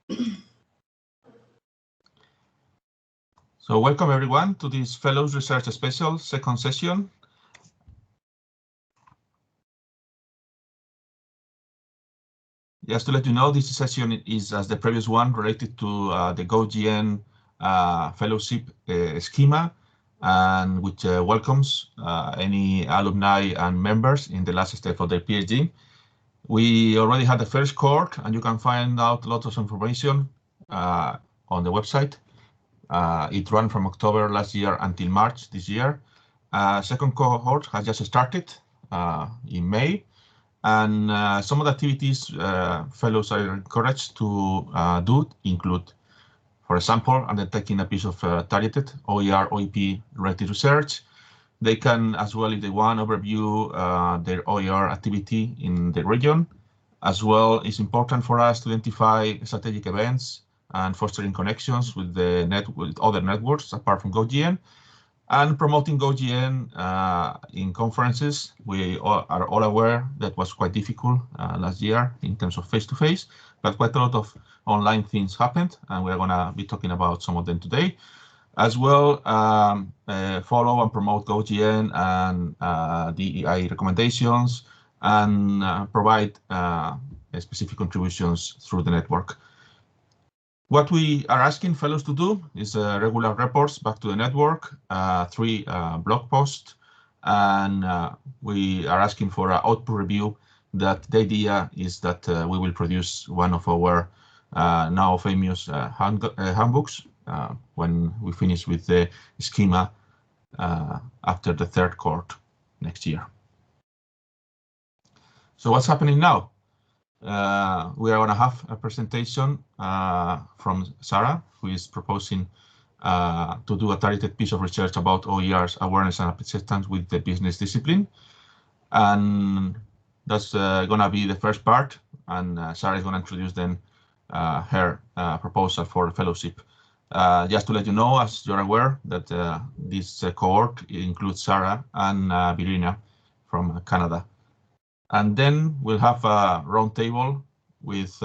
So welcome everyone to this Fellows Research Special second session. Just to let you know, this session is, as the previous one, related to the GoGN fellowship schema, and which welcomes any alumni and members in the last step of their PhD. We already had the first cohort, and you can find out lots of information on the website. It ran from October last year until March this year. Second cohort has just started in May. And some of the activities fellows are encouraged to do include, for example, undertaking a piece of targeted OER, OEP related research. They can as well, if they want, overview their OER activity in the region. As well, it's important for us to identify strategic events and fostering connections with with other networks apart from GoGN. And promoting GoGN in conferences. We are all aware that was quite difficult last year in terms of face-to-face, but quite a lot of online things happened, and we're going to be talking about some of them today. As well, follow and promote GoGN and DEI recommendations, and provide specific contributions through the network. What we are asking fellows to do is regular reports back to the network, 3 blog posts, and we are asking for an output review. That the idea is that we will produce one of our now famous handbooks when we finish with the schema after the third cohort next year. So what's happening now? We are going to have a presentation from Sarah, who is proposing to do a targeted piece of research about OER's awareness and acceptance with the business discipline. And that's going to be the first part. And Sarah is going to introduce then her proposal for the fellowship. Just to let you know, as you're aware, that this cohort includes Sarah and Virginia from Canada. And then we'll have a roundtable with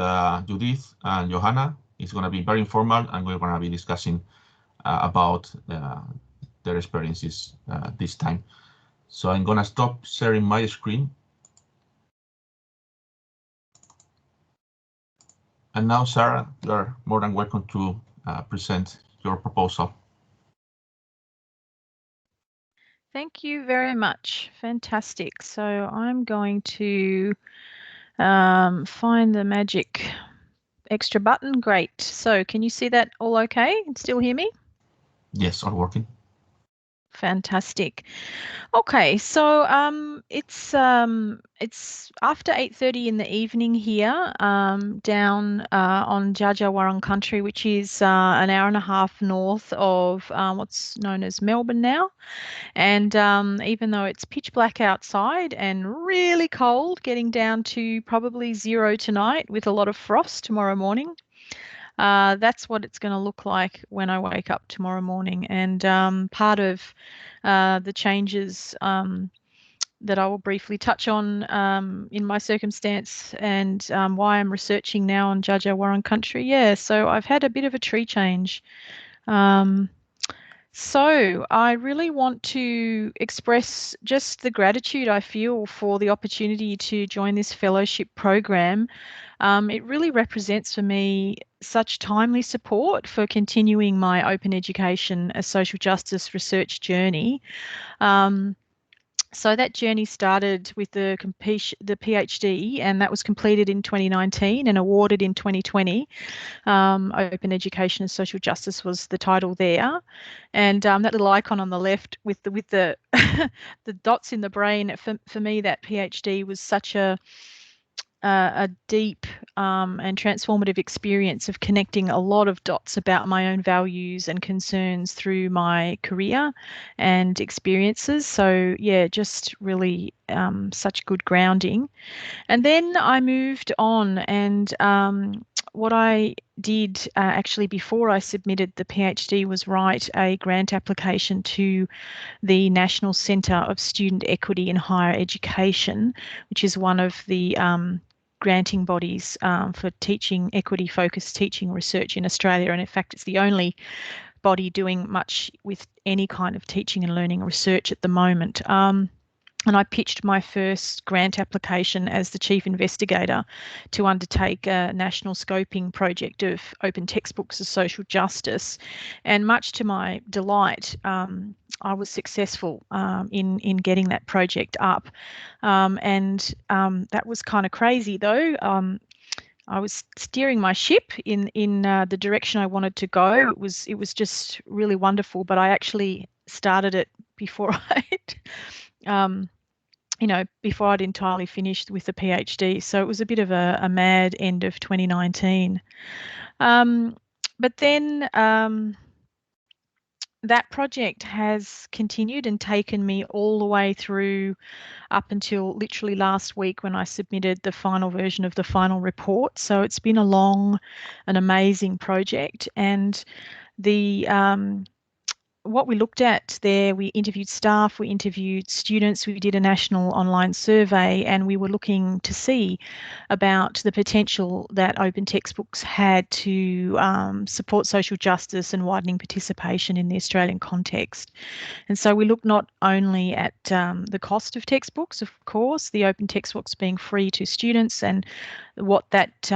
Judith and Johanna. It's going to be very informal, and we're going to be discussing about their experiences this time. So I'm going to stop sharing my screen. And now, Sarah, you're more than welcome to present your proposal. Thank you very much. Fantastic. So I'm going to find the magic extra button. Great. So can you see that all okay and still hear me? Yes, all working. Fantastic. Okay, so it's after 8:30 in the evening here down on Jaja country, which is an hour and a half north of what's known as Melbourne now. And even though it's pitch black outside and really cold, getting down to probably 0 tonight with a lot of frost tomorrow morning, that's what it's going to look like when I wake up tomorrow morning. And part of the changes that I will briefly touch on in my circumstance and why I'm researching now on Jaja country. Yeah, so I've had a bit of a tree change. So I really want to express just the gratitude I feel for the opportunity to join this fellowship program. It really represents for me such timely support for continuing my open education, a social justice research journey. So that journey started with the PhD, and that was completed in 2019 and awarded in 2020. Open Education and Social Justice was the title there. And that little icon on the left with the the dots in the brain, for me, that PhD was such a deep and transformative experience of connecting a lot of dots about my own values and concerns through my career and experiences. So yeah, just really such good grounding. And then I moved on, and what I did actually before I submitted the PhD was write a grant application to the National Centre of Student Equity in Higher Education, which is one of the granting bodies for teaching, equity-focused teaching research in Australia. And in fact, it's the only body doing much with any kind of teaching and learning research at the moment. And I pitched my first grant application as the chief investigator to undertake a national scoping project of open textbooks as social justice. And much to my delight, I was successful in getting that project up. That was kind of crazy, though. I was steering my ship in the direction I wanted to go. It was just really wonderful, but I actually started it before before I'd entirely finished with the PhD. So it was a bit of a mad end of 2019. But then that project has continued and taken me all the way through up until literally last week when I submitted the final version of the final report. So it's been a long and amazing project. And the what we looked at there, we interviewed staff, we interviewed students, we did a national online survey, and we were looking to see about the potential that open textbooks had to support social justice and widening participation in the Australian context. And so we looked not only at the cost of textbooks, of course, the open textbooks being free to students and what that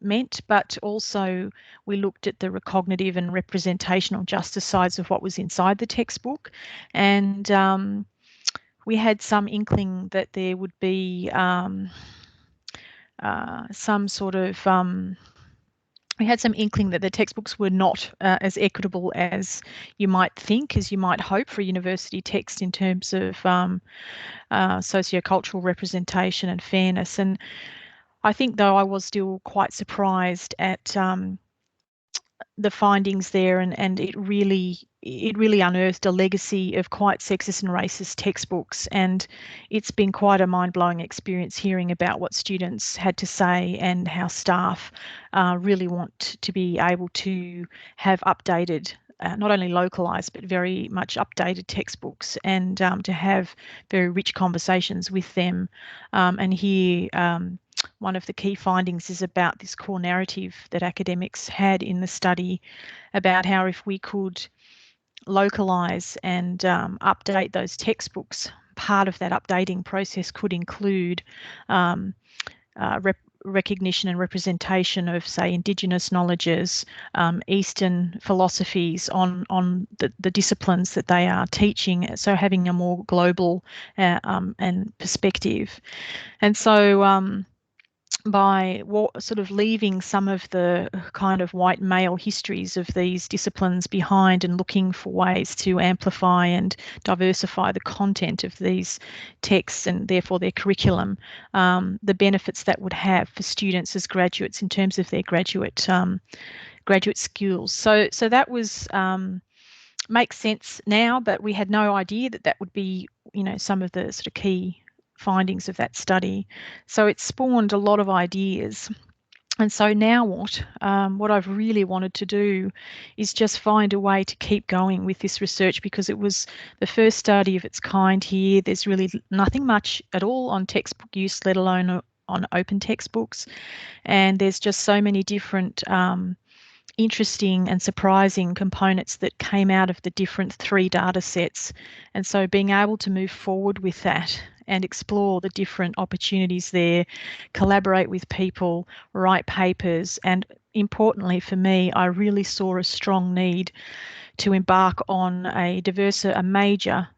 meant, but also we looked at the recognitive and representational justice sides of what was inside the textbook. And we had some inkling that there would be we had some inkling that the textbooks were not as equitable as you might think, as you might hope for a university text in terms of sociocultural representation and fairness. And I think, though, I was still quite surprised at the findings there, and it really unearthed a legacy of quite sexist and racist textbooks. And it's been quite a mind-blowing experience hearing about what students had to say and how staff really want to be able to have updated, not only localised, but very much updated textbooks, and to have very rich conversations with them. And here, one of the key findings is about this core narrative that academics had in the study about how if we could localise and update those textbooks, part of that updating process could include recognition and representation of, say, Indigenous knowledges, Eastern philosophies on the disciplines that they are teaching, so having a more global and perspective. And so by sort of leaving some of the kind of white male histories of these disciplines behind and looking for ways to amplify and diversify the content of these texts and therefore their curriculum, the benefits that would have for students as graduates in terms of their graduate skills. So that was makes sense now, but we had no idea that would be, some of the sort of key findings of that study. So it spawned a lot of ideas. And so now what I've really wanted to do is just find a way to keep going with this research, because it was the first study of its kind here. There's really nothing much at all on textbook use, let alone on open textbooks. And there's just so many different interesting and surprising components that came out of the different 3 data sets. And so being able to move forward with that and explore the different opportunities there, collaborate with people, write papers, and importantly for me, I really saw a strong need to embark on a major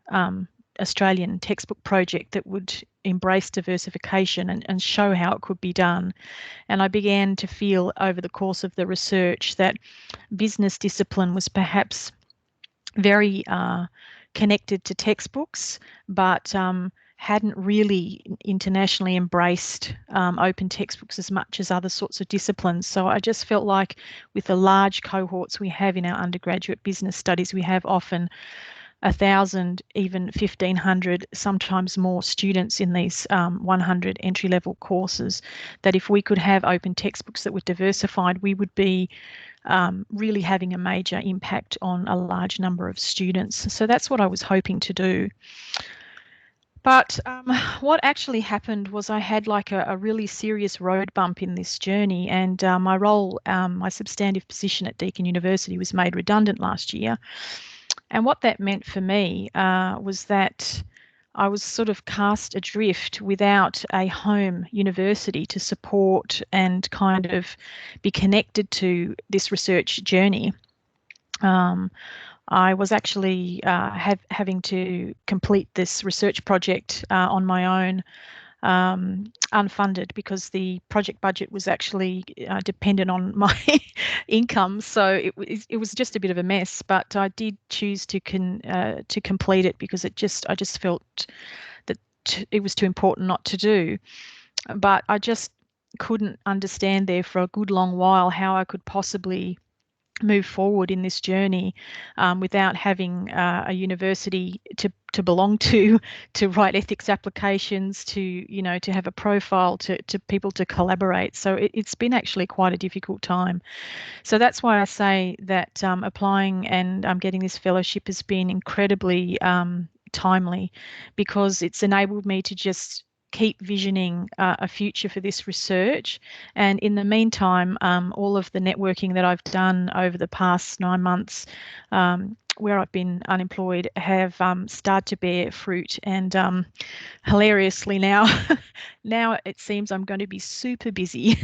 Australian textbook project that would embrace diversification and show how it could be done. And I began to feel over the course of the research that business discipline was perhaps very connected to textbooks, but hadn't really internationally embraced open textbooks as much as other sorts of disciplines. So I just felt like with the large cohorts we have in our undergraduate business studies, we have often 1,000, even 1,500, sometimes more students in these 100 entry-level courses, that if we could have open textbooks that were diversified, we would be really having a major impact on a large number of students. So that's what I was hoping to do. But what actually happened was I had like a really serious road bump in this journey, and my role, my substantive position at Deakin University was made redundant last year. And what that meant for me was that I was sort of cast adrift without a home university to support and kind of be connected to this research journey. I was actually having to complete this research project on my own, unfunded, because the project budget was actually dependent on my income. So it was just a bit of a mess. But I did choose to complete it because I just felt that it was too important not to do. But I just couldn't understand there for a good long while how I could possibly move forward in this journey without having a university to belong to write ethics applications, to have a profile, to people to collaborate. So it's been actually quite a difficult time. So that's why I say that applying and getting this fellowship has been incredibly timely, because it's enabled me to just keep visioning a future for this research. And in the meantime, all of the networking that I've done over the past 9 months, where I've been unemployed, have started to bear fruit. And hilariously now, now it seems I'm going to be super busy.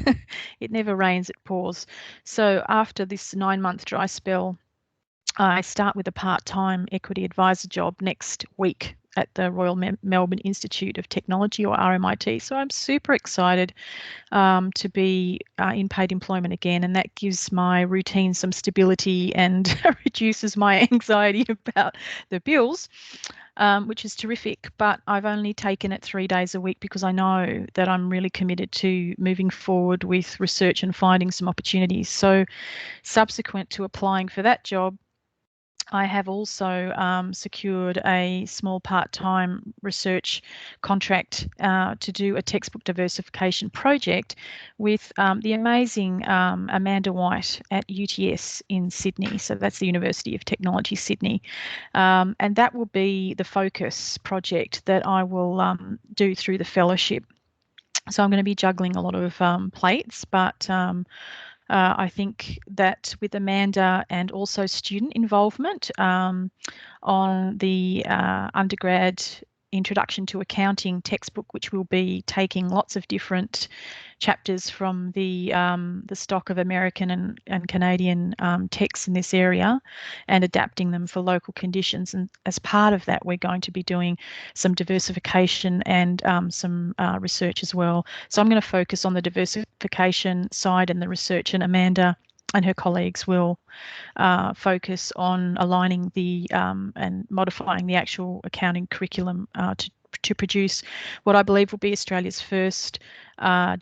It never rains, it pours. So after this 9-month dry spell, I start with a part-time equity advisor job next week at the Royal Melbourne Institute of Technology, or RMIT. So I'm super excited to be in paid employment again, and that gives my routine some stability and reduces my anxiety about the bills, which is terrific. But I've only taken it 3 days a week because I know that I'm really committed to moving forward with research and finding some opportunities. So subsequent to applying for that job, I have also secured a small part-time research contract to do a textbook diversification project with the amazing Amanda White at UTS in Sydney. So that's the University of Technology, Sydney. And that will be the focus project that I will do through the fellowship. So I'm going to be juggling a lot of plates, but I think that with Amanda and also student involvement on the undergrad Introduction to Accounting textbook, which will be taking lots of different chapters from the stock of American and Canadian texts in this area and adapting them for local conditions. And as part of that, we're going to be doing some diversification and some research as well. So I'm going to focus on the diversification side and the research, and Amanda and her colleagues will focus on aligning the and modifying the actual accounting curriculum to produce what I believe will be Australia's first open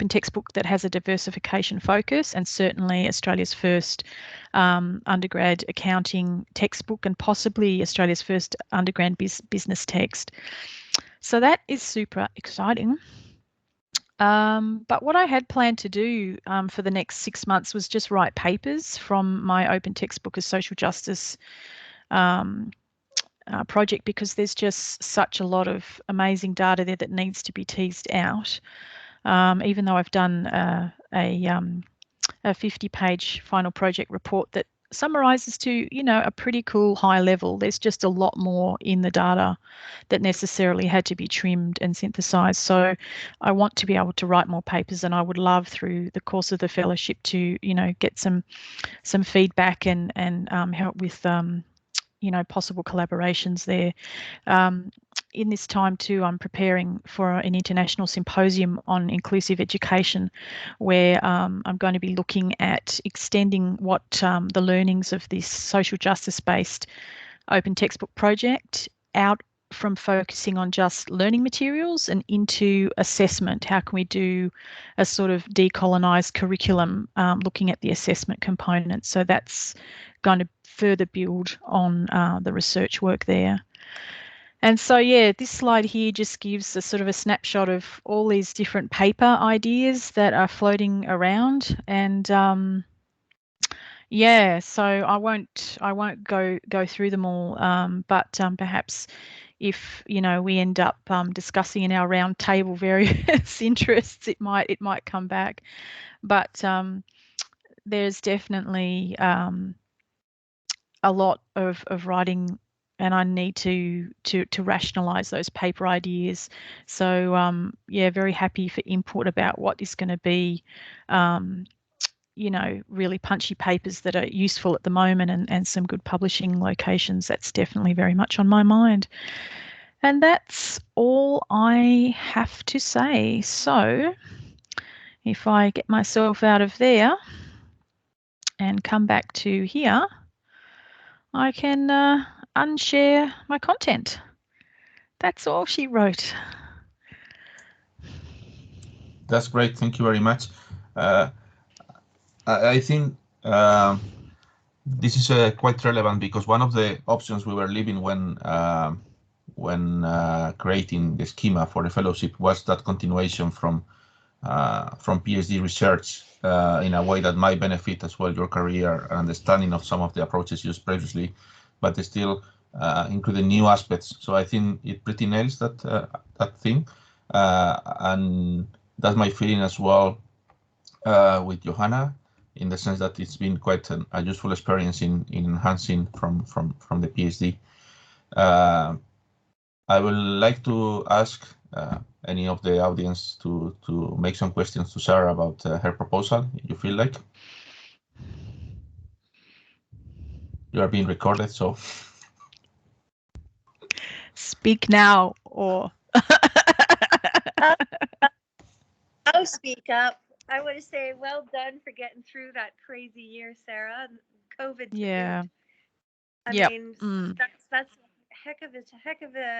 textbook that has a diversification focus, and certainly Australia's first undergrad accounting textbook, and possibly Australia's first undergrad business text. So that is super exciting. But what I had planned to do for the next 6 months was just write papers from my open textbook as social justice project, because there's just such a lot of amazing data there that needs to be teased out. Even though I've done a 50-page final project report that summarizes to, a pretty cool high level, there's just a lot more in the data that necessarily had to be trimmed and synthesized. So I want to be able to write more papers, and I would love through the course of the fellowship to, get some feedback and help with possible collaborations there. In this time too, I'm preparing for an international symposium on inclusive education, where I'm going to be looking at extending what the learnings of this social justice-based open textbook project out from focusing on just learning materials and into assessment. How can we do a sort of decolonized curriculum looking at the assessment component? So that's going to further build on the research work there. And so, yeah, this slide here just gives a sort of a snapshot of all these different paper ideas that are floating around. And yeah, so I won't go through them all, but perhaps if we end up discussing in our roundtable various interests, it might come back. But there's definitely a lot of writing, and I need to rationalize those paper ideas. So yeah, very happy for input about what is going to be really punchy papers that are useful at the moment, and some good publishing locations. That's definitely very much on my mind. And that's all I have to say. So if I get myself out of there and come back to here, I can unshare my content. That's all she wrote. That's great. Thank you very much. I think this is quite relevant because one of the options we were leaving when creating the schema for the fellowship was that continuation from PhD research in a way that might benefit as well your career and understanding of some of the approaches used previously, but still including new aspects. So I think it pretty nails that thing, and that's my feeling as well with Johanna, in the sense that it's been quite a useful experience in enhancing from the PhD. I would like to ask any of the audience to make some questions to Sarah about her proposal, if you feel like. You are being recorded, so. Speak now, or. I'll speak up. I want to say well done for getting through that crazy year, Sarah. COVID. Yeah. I Yep. mean, that's a heck of a.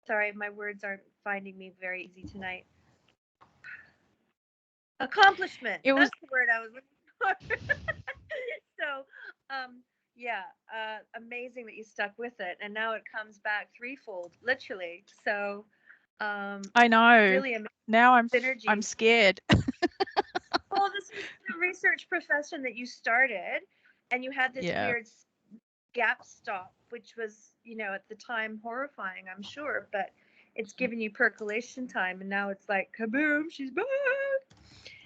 Sorry, my words aren't finding me very easy tonight. Accomplishment. That's the word I was looking for. So, yeah, amazing that you stuck with it, and now it comes back threefold, literally. So, I know. Really amazing. Now I'm scared. Well, this is the research profession that you started, and you had this weird gap stop, which was, at the time horrifying, I'm sure, but it's given you percolation time, and now it's like kaboom, she's back.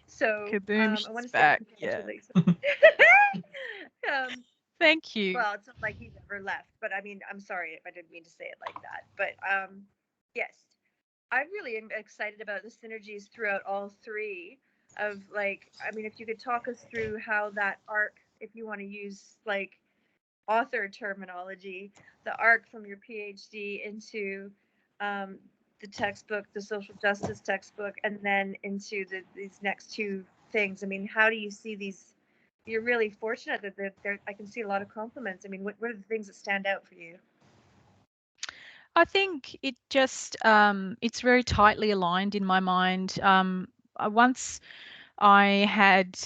So kaboom, I want to back. Say thank you. Well, it's not like he's ever left, but I mean, I'm sorry if I didn't mean to say it like that, but yes, I really am excited about the synergies throughout all three. Of if you could talk us through how that arc, if you want to use author terminology, the arc from your PhD into the textbook, the social justice textbook, and then into these next two things. I mean, how do you see these? You're really fortunate that I can see a lot of compliments. I mean, what are the things that stand out for you? I think it just it's very tightly aligned in my mind. Once I had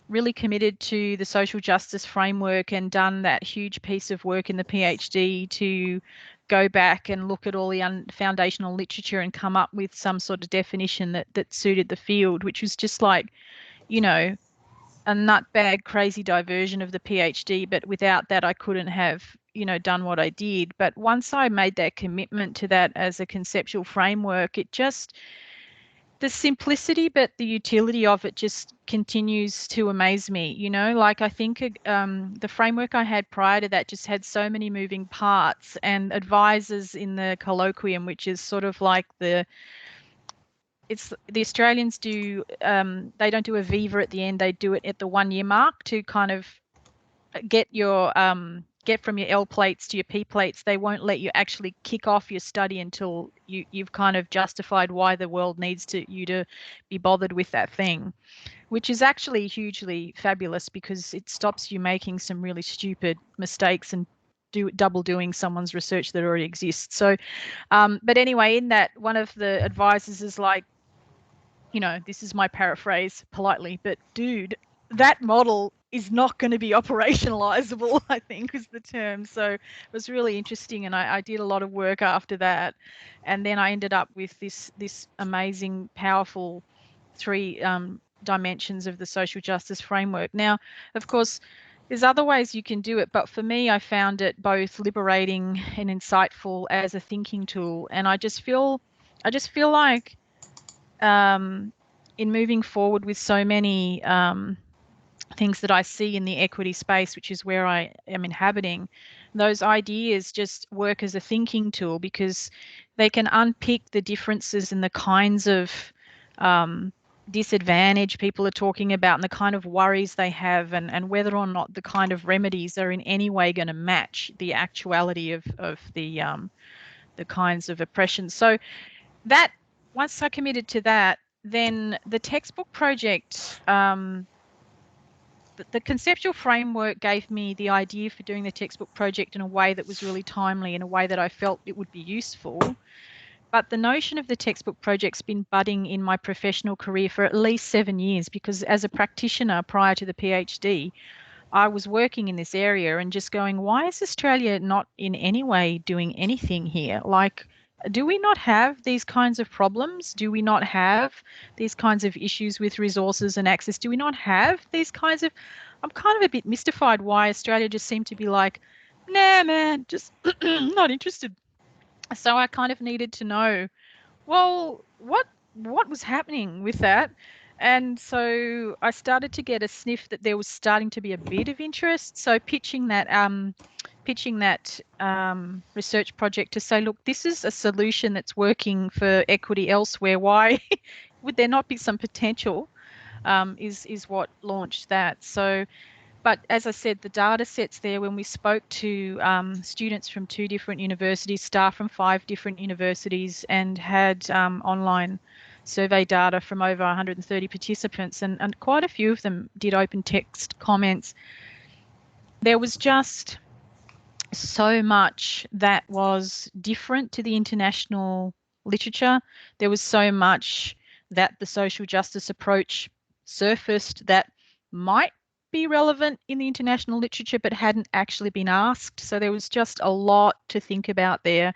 really committed to the social justice framework and done that huge piece of work in the PhD to go back and look at all the foundational literature and come up with some sort of definition that suited the field, which was just like, a nutbag crazy diversion of the PhD, but without that I couldn't have done what I did. But once I made that commitment to that as a conceptual framework, it just, the simplicity but the utility of it just continues to amaze me. I think the framework I had prior to that just had so many moving parts, and advisors in the colloquium, which is sort of like the Australians do, they don't do a viva at the end, they do it at the 1 year mark to kind of get from your L plates to your P plates. They won't let you actually kick off your study until you've kind of justified why the world needs you to be bothered with that thing, which is actually hugely fabulous because it stops you making some really stupid mistakes and double doing someone's research that already exists. So, but anyway, in that, one of the advisors is like, this is my paraphrase politely, but dude, that model is not going to be operationalizable, I think was the term. So it was really interesting, and I did a lot of work after that, and then I ended up with this amazing, powerful three dimensions of the social justice framework. Now, of course, there's other ways you can do it, but for me, I found it both liberating and insightful as a thinking tool. And I just feel like in moving forward with so many things that I see in the equity space, which is where I am inhabiting, those ideas just work as a thinking tool because they can unpick the differences in the kinds of disadvantage people are talking about and the kind of worries they have, and whether or not the kind of remedies are in any way going to match the actuality of the kinds of oppression. So that, once I committed to that, then the textbook project, the conceptual framework gave me the idea for doing the textbook project in a way that was really timely, in a way that I felt it would be useful. But the notion of the textbook project's been budding in my professional career for at least 7 years, because as a practitioner prior to the PhD, I was working in this area and just going, why is Australia not in any way doing anything here? Like, do we not have these kinds of problems? Do we not have these kinds of issues with resources and access? Do we not have these kinds of, I'm kind of a bit mystified why Australia just seemed to be like, nah, man, just not interested. So I kind of needed to know, well, what was happening with that? And so I started to get a sniff that there was starting to be a bit of interest. So pitching that research project to say, look, this is a solution that's working for equity elsewhere. Why would there not be some potential? Is what launched that. So, but as I said, the data sets there, when we spoke to students from 2 different universities, staff from 5 different universities, and had online survey data from over 130 participants, and quite a few of them did open text comments, there was just so much that was different to the international literature. There was so much that the social justice approach surfaced that might be relevant in the international literature but hadn't actually been asked. So there was just a lot to think about there.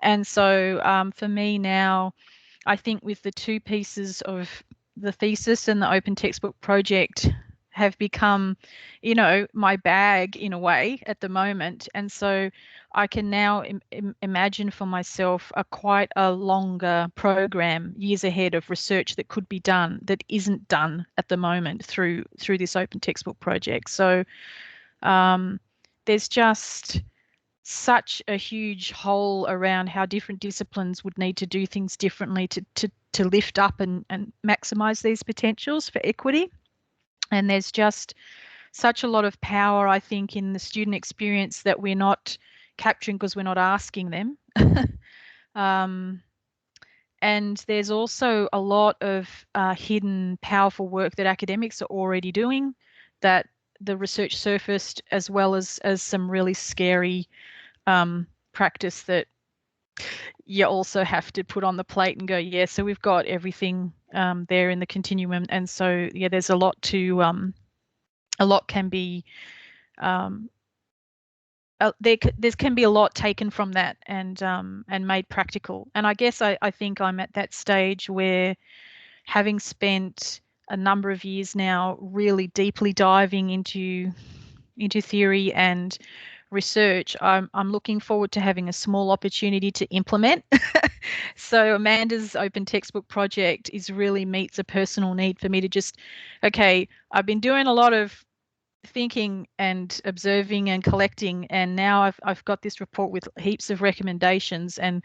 And so for me now, I think with the 2 pieces of the thesis and the open textbook project have become, you know, my bag in a way at the moment. And so I can now imagine for myself quite a longer program years ahead of research that could be done that isn't done at the moment through this open textbook project. So there's just such a huge hole around how different disciplines would need to do things differently to lift up and maximize these potentials for equity. And there's just such a lot of power, I think, in the student experience that we're not capturing because we're not asking them. And there's also a lot of hidden, powerful work that academics are already doing that the research surfaced, as well as some really scary practice that you also have to put on the plate and go, yeah, so we've got everything there in the continuum. And so, yeah, there's a lot to, a lot can be, there can be a lot taken from that and made practical. And I guess I think I'm at that stage where, having spent a number of years now really deeply diving into theory and research, I'm looking forward to having a small opportunity to implement. So Amanda's open textbook project really meets a personal need for me to just, okay, I've been doing a lot of thinking and observing and collecting, and now I've got this report with heaps of recommendations, and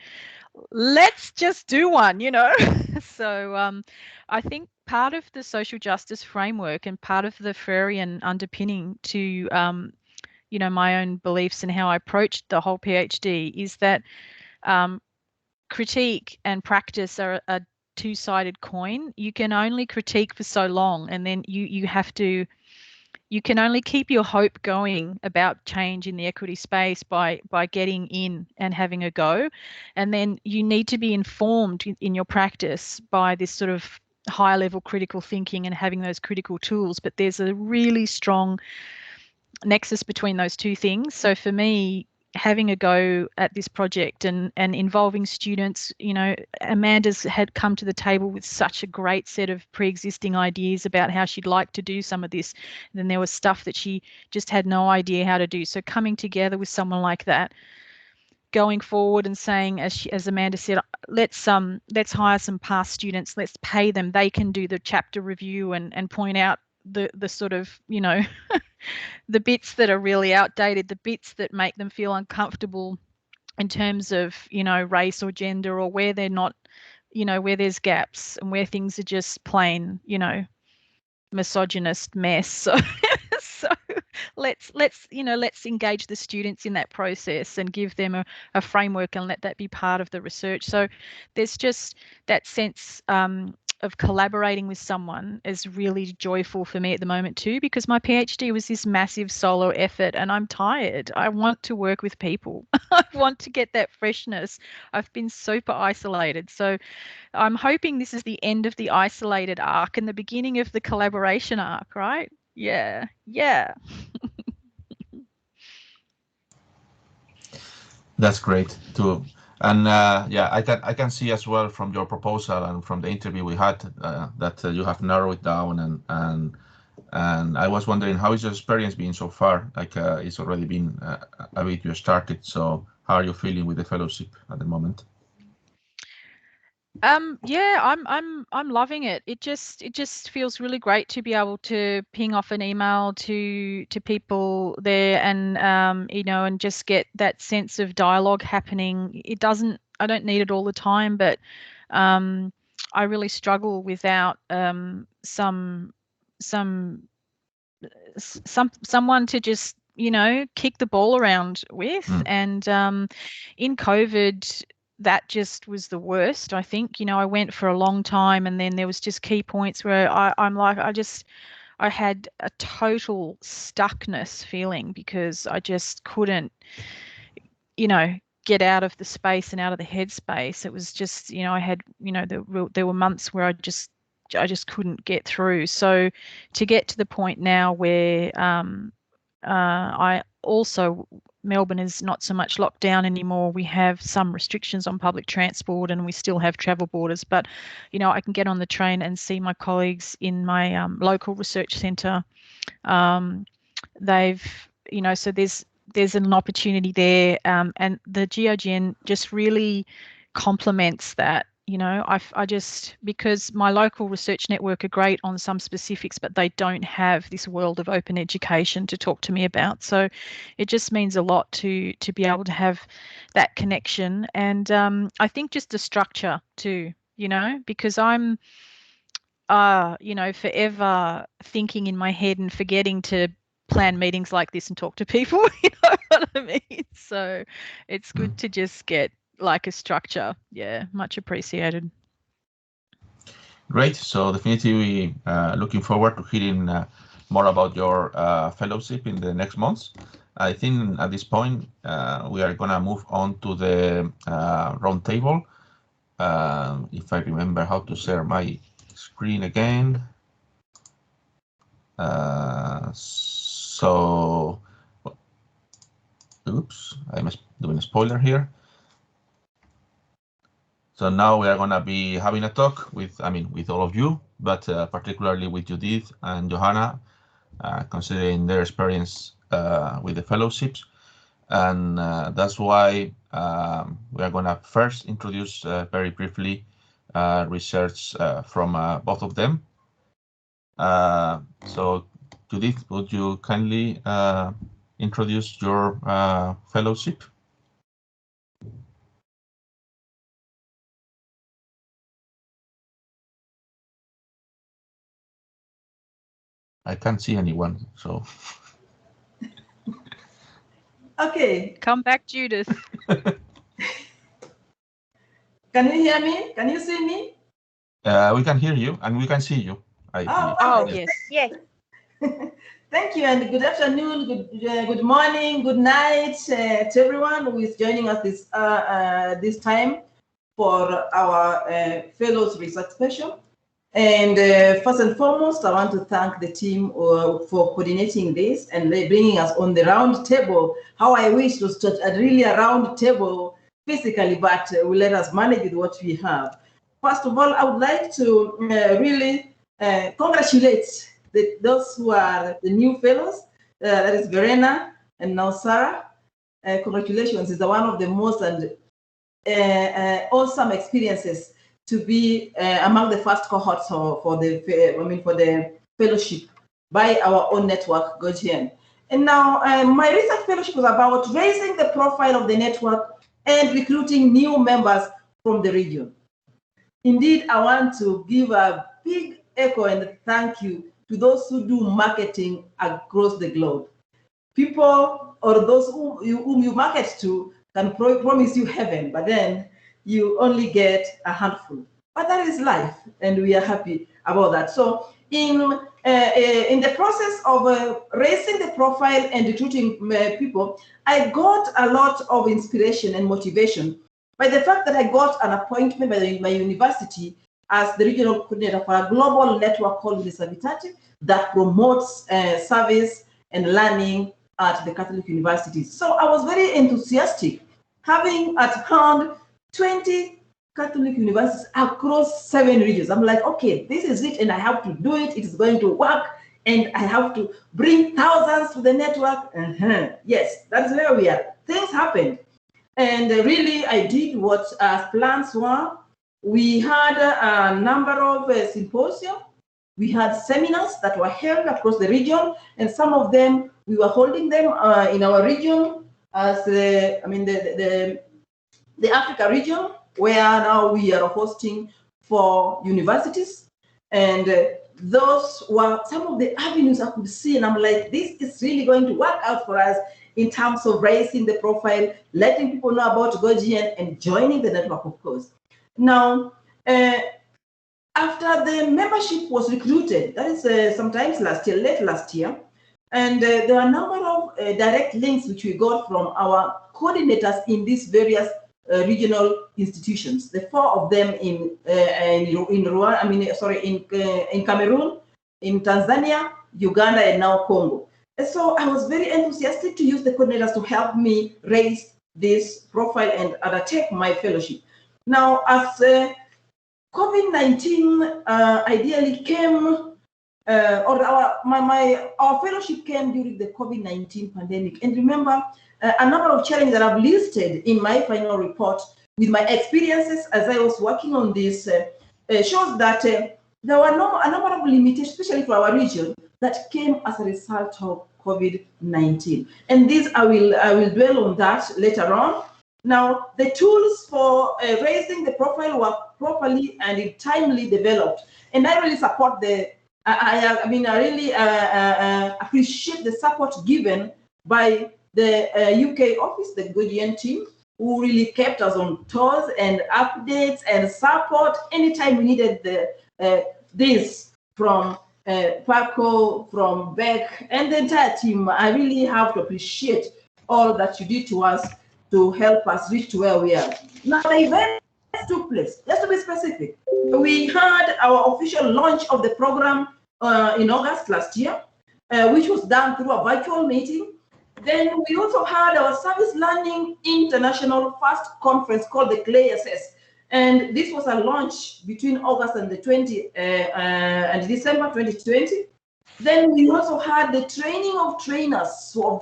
let's just do one, you know. So I think part of the social justice framework and part of the Freirean underpinning to you know, my own beliefs and how I approached the whole PhD is that critique and practice are a 2-sided coin. You can only critique for so long, and then you can only keep your hope going about change in the equity space by getting in and having a go. And then you need to be informed in your practice by this sort of high level critical thinking and having those critical tools. But there's a really strong nexus between those 2 things. So for me, having a go at this project and involving students. You know, Amanda's had come to the table with such a great set of pre-existing ideas about how she'd like to do some of this. And then there was stuff that she just had no idea how to do. So coming together with someone like that, going forward and saying, as Amanda said, let's hire some past students, let's pay them, they can do the chapter review and point out the sort of, you know, the bits that are really outdated, the bits that make them feel uncomfortable in terms of, you know, race or gender, or where they're not, you know, where there's gaps and where things are just plain, you know, misogynist mess. So let's engage the students in that process and give them a framework and let that be part of the research. So there's just that sense of collaborating with someone is really joyful for me at the moment too, because my PhD was this massive solo effort and I'm tired. I want to work with people. I want to get that freshness. I've been super isolated. So I'm hoping this is the end of the isolated arc and the beginning of the collaboration arc, right? Yeah. That's great too. And yeah, I can see as well from your proposal and from the interview we had that you have narrowed it down, and I was wondering, how is your experience been so far? Like it's already been a bit you started, so how are you feeling with the fellowship at the moment? Yeah, I'm loving it. It just feels really great to be able to ping off an email to people there and you know, and just get that sense of dialogue happening. I don't need it all the time, but I really struggle without someone to just, you know, kick the ball around with. And in COVID, that just was the worst. I think, you know, I went for a long time and then there was just key points where I'm like, I had a total stuckness feeling because I just couldn't, you know, get out of the space and out of the headspace. It was just, you know, I had, you know, there were months where I just couldn't get through. So to get to the point now where I also, Melbourne is not so much locked down anymore. We have some restrictions on public transport and we still have travel borders, but, you know, I can get on the train and see my colleagues in my local research centre. They've, you know, so there's an opportunity there, and the GeoGen just really complements that. You know, I just, because my local research network are great on some specifics, but they don't have this world of open education to talk to me about. So it just means a lot to be able to have that connection. And I think just the structure too, you know, because I'm, you know, forever thinking in my head and forgetting to plan meetings like this and talk to people, you know what I mean? So it's good to just get like a structure. Yeah, much appreciated. Great. So definitely looking forward to hearing more about your fellowship in the next months. I think at this point we are going to move on to the roundtable. If I remember how to share my screen again. So, oops, I'm doing a spoiler here. So now we are going to be having a talk with all of you, but particularly with Judith and Johanna, considering their experience with the fellowships. And that's why we are going to first introduce very briefly research from both of them. So Judith, would you kindly introduce your fellowship? I can't see anyone, so. Okay. Come back, Judith. Can you hear me? Can you see me? We can hear you and we can see you. Yes. Yes. Thank you, and good afternoon, good morning, good night to everyone who is joining us this time for our Fellows Research Special. And first and foremost, I want to thank the team for coordinating this and bringing us on the round table. How I wish it was really a round table physically, but will let us manage with what we have. First of all, I would like to really congratulate those who are the new fellows. That is Verena and now Sarah. Congratulations! It's one of the most awesome experiences to be among the first cohorts for the fellowship by our own network, GoGN. And now my research fellowship was about raising the profile of the network and recruiting new members from the region. Indeed, I want to give a big echo and thank you to those who do marketing across the globe. People or those whom you market to can promise you heaven, but then you only get a handful. But that is life, and we are happy about that. So in the process of raising the profile and recruiting people, I got a lot of inspiration and motivation by the fact that I got an appointment by my university as the regional coordinator for a global network called Unisavitate that promotes service and learning at the Catholic universities. So I was very enthusiastic, having at hand 20 Catholic universities across 7 regions. I'm like, okay, this is it, and I have to do it. It is going to work, and I have to bring thousands to the network. Yes, that's where we are. Things happened, and really, I did what plans were. We had a number of symposium. We had seminars that were held across the region, and some of them we were holding them in our region as the Africa region, where now we are hosting for universities. And those were some of the avenues I could see, and I'm like, this is really going to work out for us in terms of raising the profile, letting people know about GoGN, and joining the network, of course. Now, after the membership was recruited, that is sometimes late last year, and there are a number of direct links which we got from our coordinators in these various regional institutions. The 4 of them in Rwanda, in Cameroon, in Tanzania, Uganda, and now Congo. And so I was very enthusiastic to use the coordinators to help me raise this profile and undertake my fellowship. Now, as COVID-19 ideally came, or our fellowship came during the COVID-19 pandemic. And remember, a number of challenges that I've listed in my final report with my experiences as I was working on this shows that there were a number of limitations, especially for our region, that came as a result of COVID-19. And this, I will dwell on that later on. Now, the tools for raising the profile were properly and timely developed. And I really support I really appreciate the support given by the UK office, the GoGN team, who really kept us on toes and updates and support anytime we needed this from Paco, from Beck, and the entire team. I really have to appreciate all that you did to us to help us reach to where we are. Now, the event took place. Just to be specific, we had our official launch of the program in August last year, which was done through a virtual meeting. Then we also had our Service Learning International first conference called the CLASS, and this was a launch between August and and December 2020. Then we also had the training of trainers for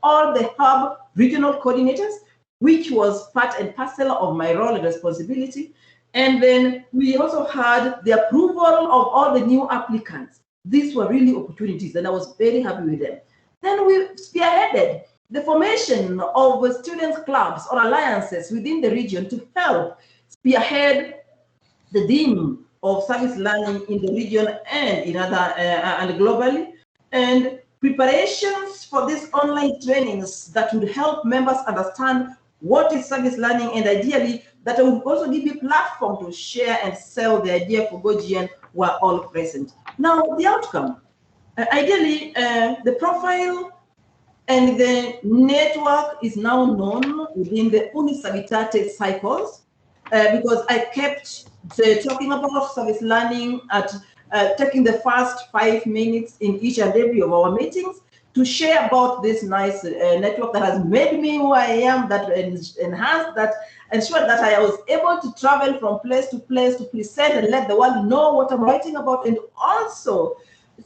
all the hub regional coordinators, which was part and parcel of my role and responsibility. And then we also had the approval of all the new applicants. These were really opportunities, and I was very happy with them. Then we spearheaded the formation of students' clubs or alliances within the region to help spearhead the theme of service learning in the region and in other and globally, and preparations for these online trainings that would help members understand what is service learning, and ideally that would also give you a platform to share and sell the idea for GoGN were all present. Now, the outcome. Ideally, the profile and the network is now known within the Unisavitate cycles because I kept talking about service learning, at taking the first 5 minutes in each and every of our meetings to share about this nice network that has made me who I am, that enhanced, that ensured that I was able to travel from place to present and let the world know what I'm writing about, and also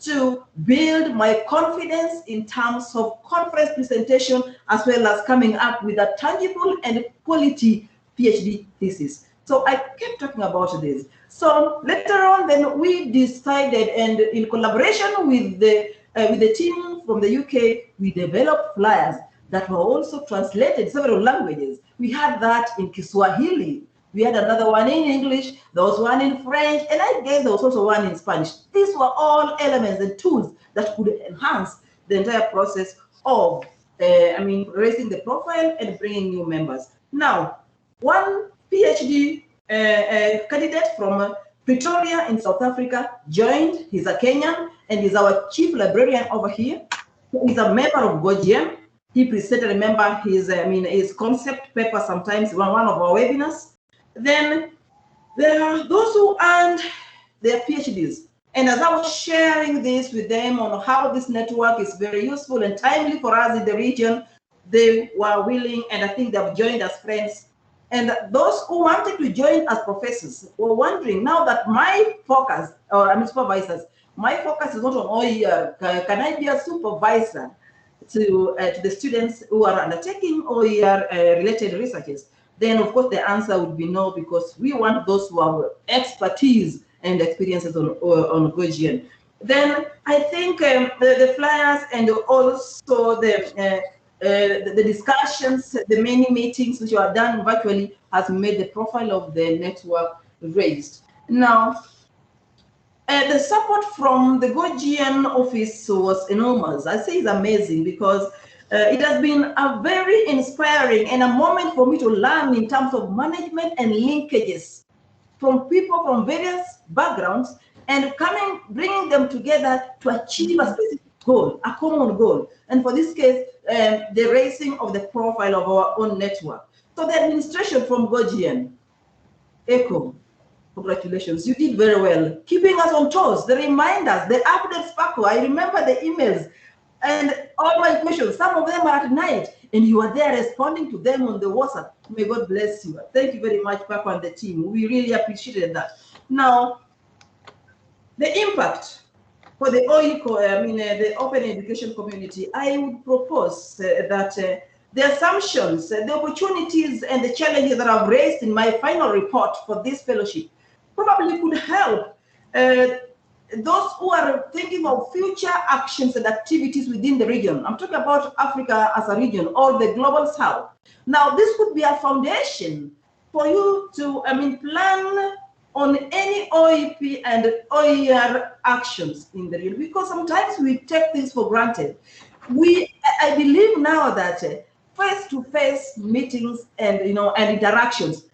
to build my confidence in terms of conference presentation, as well as coming up with a tangible and quality PhD thesis. So I kept talking about this. So later on, then we decided, and in collaboration with the team from the UK, we developed flyers that were also translated in several languages. We had that in Kiswahili. We had another one in English. There was one in French, and I guess there was also one in Spanish. These were all elements and tools that could enhance the entire process of, raising the profile and bringing new members. Now, one PhD candidate from Pretoria in South Africa joined. He's a Kenyan, and he's our chief librarian over here. He's a member of GoGM. He presented, remember, his concept paper sometimes on one of our webinars. Then there are those who earned their PhDs. And as I was sharing this with them on how this network is very useful and timely for us in the region, they were willing, and I think they've joined as friends. And those who wanted to join as professors were wondering, now that my focus, supervisors, my focus is not on OER, can I be a supervisor to the students who are undertaking OER related researches? Then of course the answer would be no, because we want those who have expertise and experiences on GoGN. Then I think the flyers and also the discussions, the many meetings which are done virtually has made the profile of the network raised. Now, the support from the GoGN office was enormous. I say it's amazing, because it has been a very inspiring and a moment for me to learn in terms of management and linkages from people from various backgrounds, and bringing them together to achieve a specific goal, a common goal. And for this case, the raising of the profile of our own network. So the administration from GoGN, ECHO, congratulations, you did very well. Keeping us on toes, the reminders, the updates, Paco, I remember the emails and all my questions. Some of them are at night, and you are there responding to them on the WhatsApp. May God bless you. Thank you very much, Paco and the team. We really appreciated that. Now, the impact for the the open education community, I would propose that the assumptions, the opportunities, and the challenges that I've raised in my final report for this fellowship probably could help those who are thinking of future actions and activities within the region. I'm talking about Africa as a region, or the global south. Now, this could be a foundation for you to, plan on any OEP and OER actions in the region, because sometimes we take things for granted. I believe now that face-to-face meetings and and interactions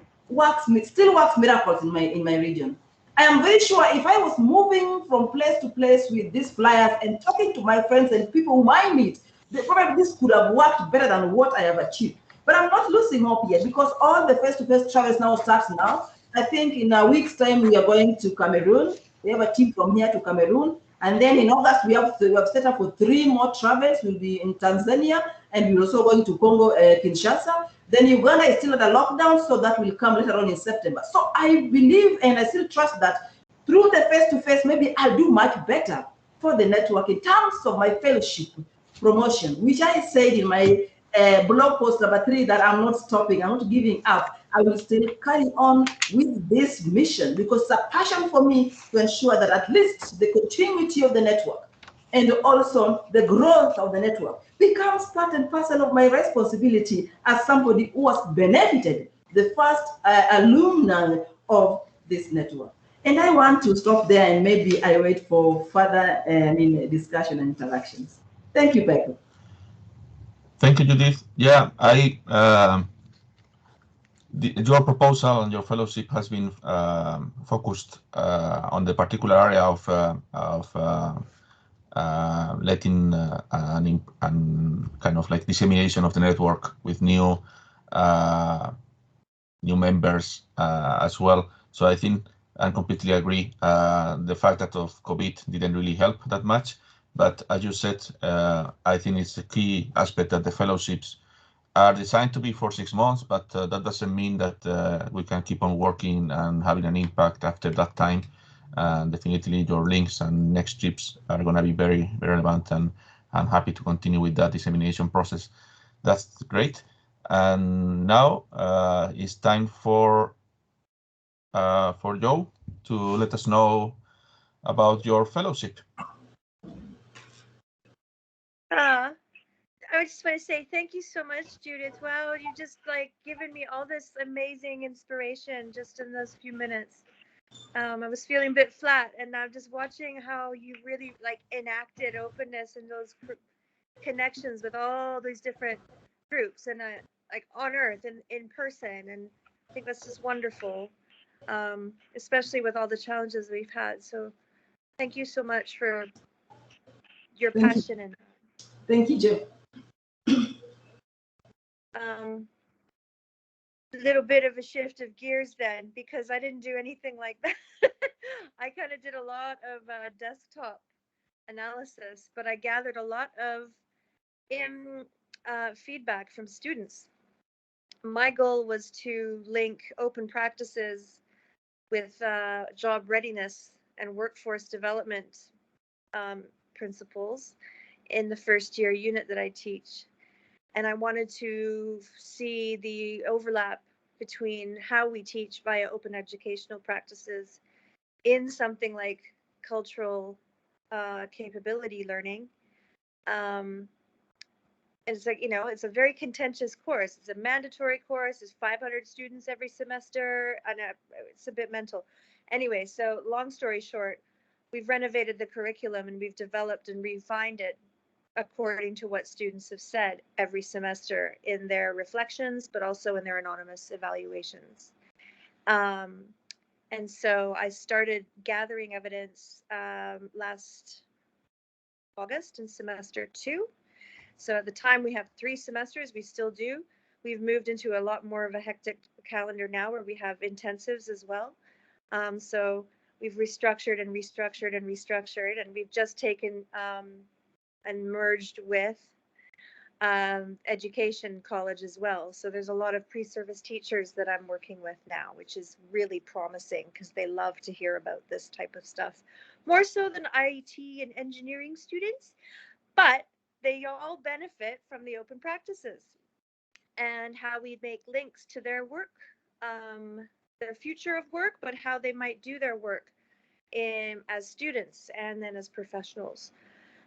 still works miracles in my region. I am very sure if I was moving from place to place with these flyers and talking to my friends and people whom I meet, probably this could have worked better than what I have achieved. But I'm not losing hope yet, because all the face-to-face travels now starts now. I think in a week's time we are going to Cameroon. We have a team from here to Cameroon. And then in August, we have set up for 3 more travels. We'll be in Tanzania, and we're also going to Congo, Kinshasa. Then Uganda is still at a lockdown, so that will come later on in September. So I believe, and I still trust that through the face-to-face, maybe I'll do much better for the network in terms of my fellowship promotion, which I said in my blog post number 3 that I'm not stopping, I'm not giving up. I will still carry on with this mission, because it's a passion for me to ensure that at least the continuity of the network and also the growth of the network becomes part and parcel of my responsibility as somebody who has benefited, the first alumni of this network. And I want to stop there, and maybe I wait for further discussion and interactions. Thank you, Becky. Thank you, Judith. Yeah, your proposal and your fellowship has been focused on the particular area of letting and kind of like dissemination of the network with new members as well. So I think and completely agree. The fact that of COVID didn't really help that much, but as you said, I think it's a key aspect that the fellowships are designed to be for 6 months, but that doesn't mean that we can keep on working and having an impact after that time. And definitely your links and next trips are going to be very, very relevant, and I'm happy to continue with that dissemination process. That's great. And now it's time for Joe to let us know about your fellowship. I just want to say thank you so much, Judith. Wow, you just like given me all this amazing inspiration just in those few minutes. I was feeling a bit flat, and I'm just watching how you really like enacted openness and those connections with all these different groups, and like on Earth and in person. And I think that's just wonderful, especially with all the challenges we've had. So thank you so much for your passion. And thank you, Joe. Little bit of a shift of gears then, because I didn't do anything like that. I kind of did a lot of desktop analysis, but I gathered a lot of feedback from students. My goal was to link open practices with job readiness and workforce development principles in the first year unit that I teach. And I wanted to see the overlap between how we teach via open educational practices in something like cultural capability learning. And it's like, it's a very contentious course. It's a mandatory course. There's 500 students every semester, and it's a bit mental. Anyway, so long story short, we've renovated the curriculum and we've developed and refined it according to what students have said every semester in their reflections, but also in their anonymous evaluations. And so I started gathering evidence last August in semester 2. So at the time we have 3 semesters, we still do. We've moved into a lot more of a hectic calendar now where we have intensives as well. So we've restructured and restructured and restructured, and we've just taken and merged with education college as well. So there's a lot of pre-service teachers that I'm working with now, which is really promising because they love to hear about this type of stuff, more so than IT and engineering students, but they all benefit from the open practices and how we make links to their work, their future of work, but how they might do their work as students and then as professionals.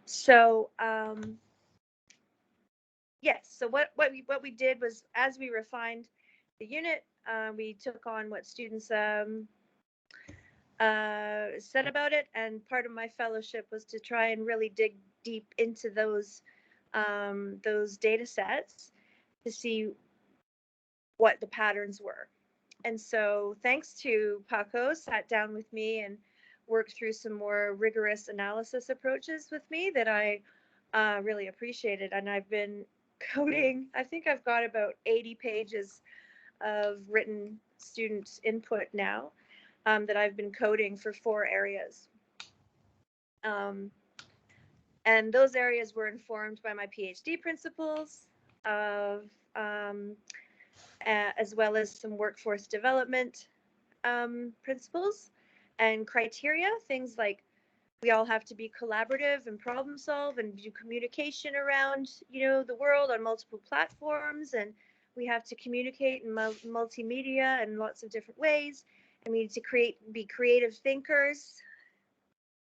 So yes, so what we did was, as we refined the unit, we took on what students said about it, and part of my fellowship was to try and really dig deep into those data sets to see what the patterns were. And so thanks to Paco, sat down with me and worked through some more rigorous analysis approaches with me that I really appreciated. And I've been coding, I think I've got about 80 pages of written student input now that I've been coding for 4 areas. And those areas were informed by my PhD principles of as well as some workforce development principles and criteria, things like we all have to be collaborative and problem solve and do communication around, the world on multiple platforms, and we have to communicate in multimedia in lots of different ways, and we need to be creative thinkers.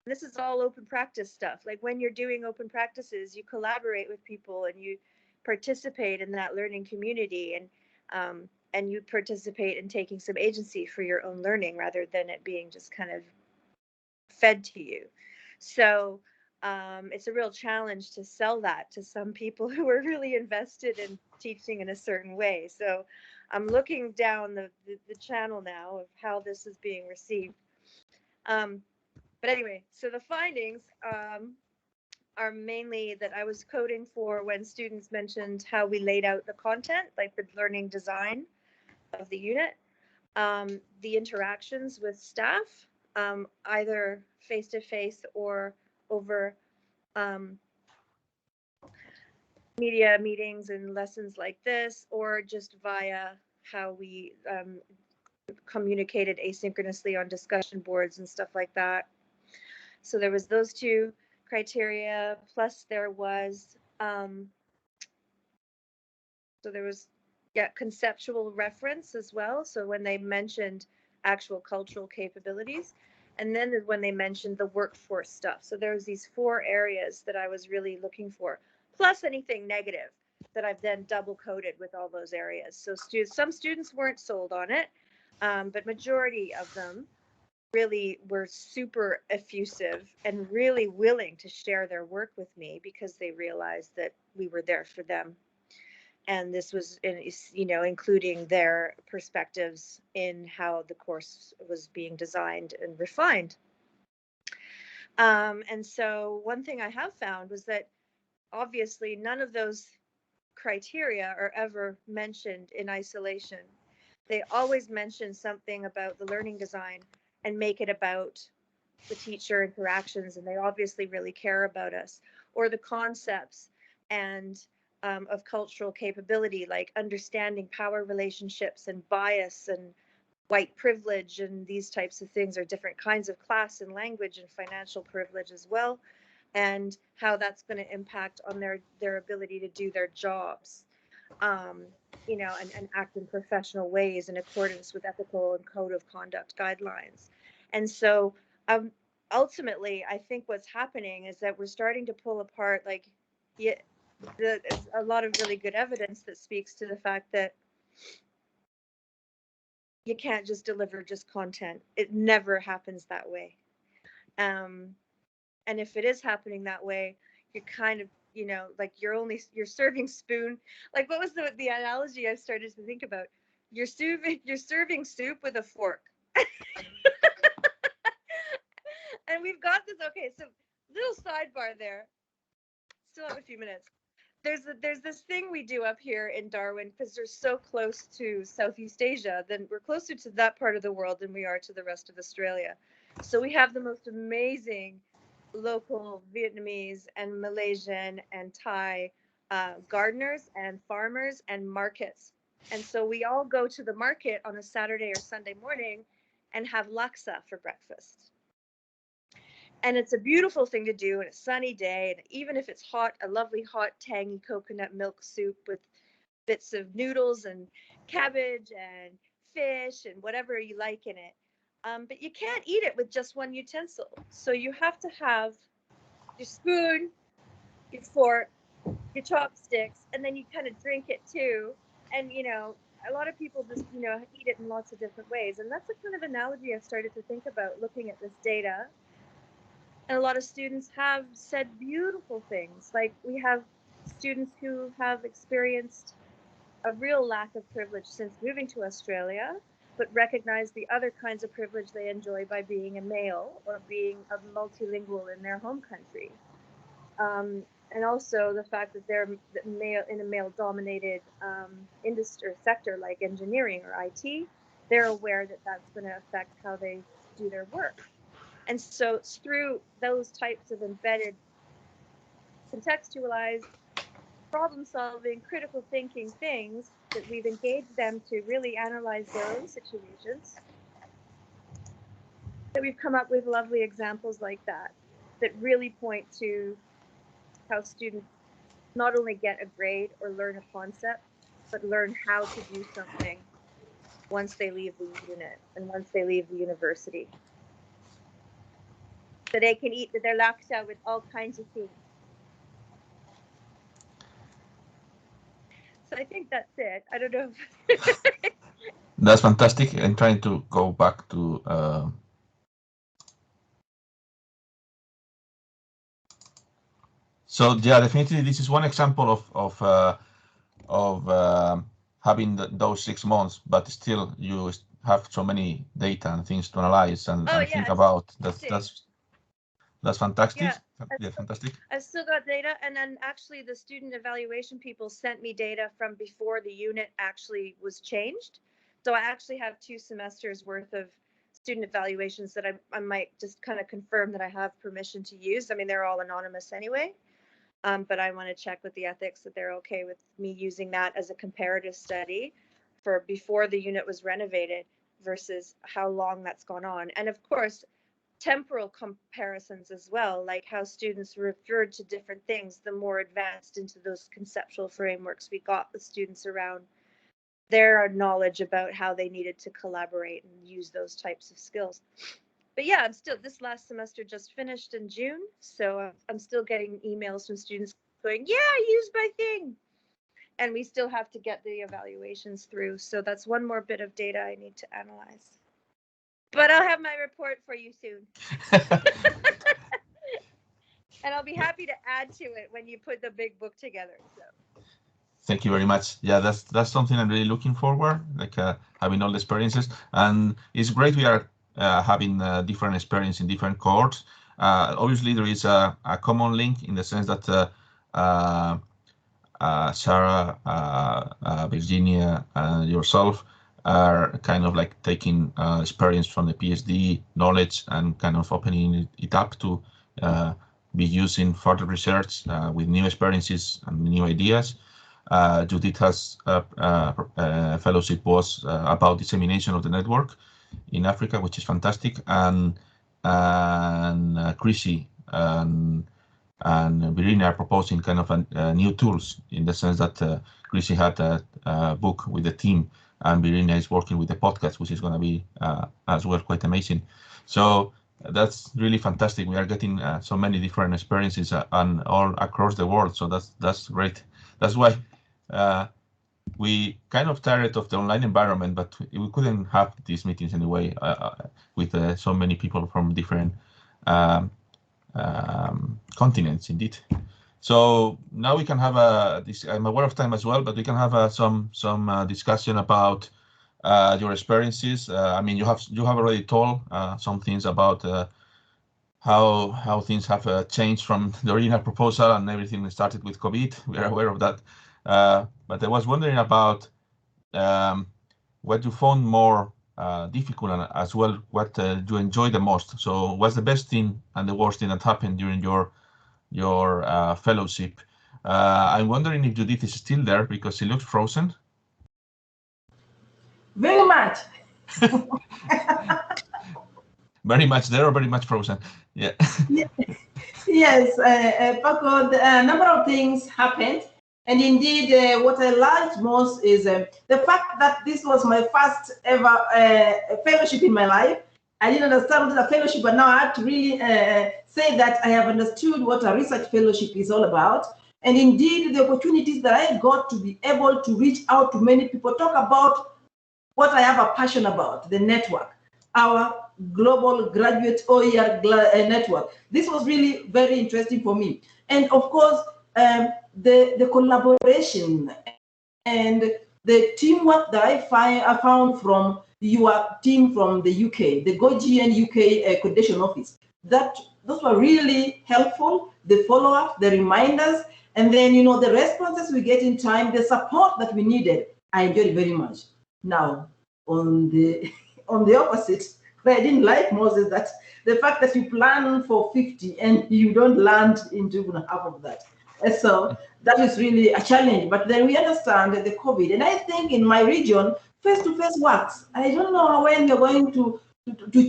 And this is all open practice stuff. Like when you're doing open practices, you collaborate with people and you participate in that learning community, and you participate in taking some agency for your own learning rather than it being just kind of fed to you. So it's a real challenge to sell that to some people who are really invested in teaching in a certain way. So I'm looking down the channel now of how this is being received. But anyway, so the findings are mainly that I was coding for when students mentioned how we laid out the content, like the learning design of the unit. the interactions with staff, either face-to-face or over media meetings and lessons like this, or just via how we communicated asynchronously on discussion boards and stuff like that. So there was those two criteria, plus there was conceptual reference as well. So when they mentioned actual cultural capabilities, and then when they mentioned the workforce stuff. So there was these 4 areas that I was really looking for, plus anything negative that I've then double coded with all those areas. So some students weren't sold on it, but majority of them really were super effusive and really willing to share their work with me because they realized that we were there for them. And this was, including their perspectives in how the course was being designed and refined. And so one thing I have found was that obviously none of those criteria are ever mentioned in isolation. They always mention something about the learning design and make it about the teacher interactions, and they obviously really care about us, or the concepts and of cultural capability, like understanding power relationships and bias and white privilege and these types of things, are different kinds of class and language and financial privilege as well, and how that's going to impact on their ability to do their jobs, and act in professional ways in accordance with ethical and code of conduct guidelines. And so ultimately, I think what's happening is that we're starting to pull apart, there's a lot of really good evidence that speaks to the fact that you can't just deliver just content. It never happens that way. And if it is happening that way, you're kind of, you're serving spoon. Like, what was the analogy I started to think about? You're serving soup with a fork. And we've got this. Okay, so little sidebar there. Still have a few minutes. There's this thing we do up here in Darwin, because we're so close to Southeast Asia. Then we're closer to that part of the world than we are to the rest of Australia. So we have the most amazing local Vietnamese and Malaysian and Thai gardeners and farmers and markets. And so we all go to the market on a Saturday or Sunday morning and have laksa for breakfast. And it's a beautiful thing to do on a sunny day. And even if it's hot, a lovely hot, tangy coconut milk soup with bits of noodles and cabbage and fish and whatever you like in it. But you can't eat it with just one utensil. So you have to have your spoon, your fork, your chopsticks, and then you kind of drink it too. And, a lot of people just, eat it in lots of different ways. And that's the kind of analogy I've started to think about looking at this data. And a lot of students have said beautiful things. Like, we have students who have experienced a real lack of privilege since moving to Australia, but recognize the other kinds of privilege they enjoy by being a male or being a multilingual in their home country. And also the fact that they're male in a male-dominated industry or sector like engineering or IT, they're aware that that's going to affect how they do their work. And so it's through those types of embedded, contextualized, problem-solving, critical thinking things that we've engaged them to really analyze their own situations, that we've come up with lovely examples like that really point to how students not only get a grade or learn a concept, but learn how to do something once they leave the unit and once they leave the university. So they can eat their laksa with all kinds of things. So I think that's it. I don't know. That's fantastic. I'm trying to go back to so yeah, definitely this is one example of having those 6 months, but still you have so many data and things to analyze and think about. That's fantastic. Yeah, fantastic. I've still got data, and then actually the student evaluation people sent me data from before the unit actually was changed, So I actually have 2 semesters worth of student evaluations that I might just kind of confirm that I have permission to use. I mean, they're all anonymous anyway, but I want to check with the ethics that they're okay with me using that as a comparative study for before the unit was renovated versus how long that's gone on. And of course, temporal comparisons as well, like how students referred to different things, the more advanced into those conceptual frameworks we got the students around their knowledge about how they needed to collaborate and use those types of skills. But yeah, I'm still, this last semester just finished in June, so I'm still getting emails from students going, yeah, I used my thing. And we still have to get the evaluations through. So that's one more bit of data I need to analyze. But I'll have my report for you soon. And I'll be happy to add to it when you put the big book together. So. Thank you very much. Yeah, that's something I'm really looking forward, like having all the experiences. And it's great we are having different experience in different cohorts. Obviously, there is a common link in the sense that Sarah, Virginia, and yourself are kind of like taking experience from the PhD knowledge and kind of opening it up to be used in further research with new experiences and new ideas. Judith has a fellowship was about dissemination of the network in Africa, which is fantastic, and Chrissy and Virginia are proposing kind of new tools in the sense that Chrissy had a book with the team, and Virginia is working with the podcast, which is going to be as well quite amazing. So that's really fantastic. We are getting so many different experiences and all across the world. So that's great. That's why we kind of tired of the online environment, but we couldn't have these meetings anyway with so many people from different continents, indeed. So now we can have this. I'm aware of time as well, but we can have some discussion about your experiences. I mean, you have already told some things about how things have changed from the original proposal, and everything started with COVID. We are aware of that. But I was wondering about what you found more difficult, and as well what you enjoy the most. So what's the best thing and the worst thing that happened during your fellowship? I'm wondering if Judith is still there because she looks frozen. Very much. Very much there or very much frozen? Yeah. Yes, Paco, a number of things happened. And indeed, what I liked most is the fact that this was my first ever fellowship in my life. I didn't understand what a fellowship, but now I had to really say that I have understood what a research fellowship is all about. And indeed, the opportunities that I got to be able to reach out to many people, talk about what I have a passion about, the network, our global graduate OER network. This was really very interesting for me. And of course, the collaboration and the teamwork that I found from your team from the UK, the GoGN UK Accreditation Office, those were really helpful. The follow-up, the reminders, and then the responses we get in time, the support that we needed, I enjoyed it very much. Now, on the opposite, what I didn't like most is that the fact that you plan for 50 and you don't land into even half of that. And so that is really a challenge. But then we understand the COVID, and I think in my region, face-to-face works. I don't know when you're going to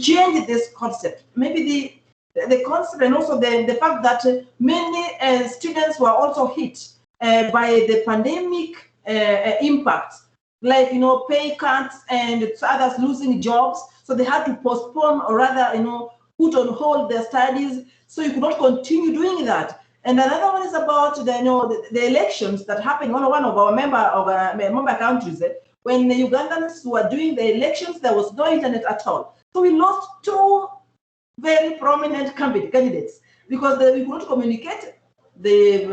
change this concept. Maybe the concept, and also the fact that many students were also hit by the pandemic impacts, like pay cuts and others losing jobs, so they had to postpone or rather put on hold their studies, so you could not continue doing that. And another one is about the elections that happened in one of our member countries. When the Ugandans were doing the elections, there was no internet at all, so we lost 2 very prominent candidates because we could not communicate. The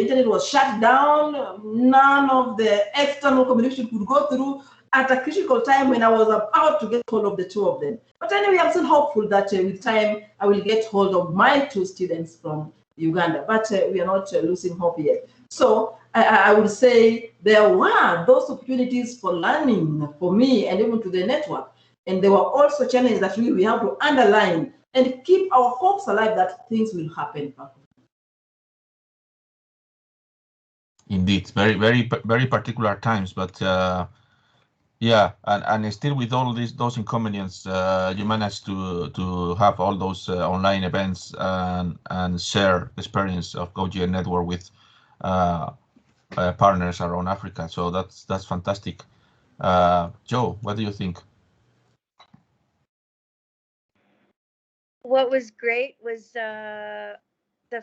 internet was shut down. None of the external communication could go through at a critical time when I was about to get hold of the 2 of them. But anyway, I'm still hopeful that with time I will get hold of my 2 students from Uganda, but we are not losing hope yet. So I would say there were those opportunities for learning for me and even to the network. And there were also challenges that we have to underline and keep our hopes alive that things will happen. Indeed, very particular times, but yeah, and still with all those inconvenience, you managed to have all those online events and share experience of GoGN network with partners around Africa. So that's fantastic. Joe, what do you think? What was great was the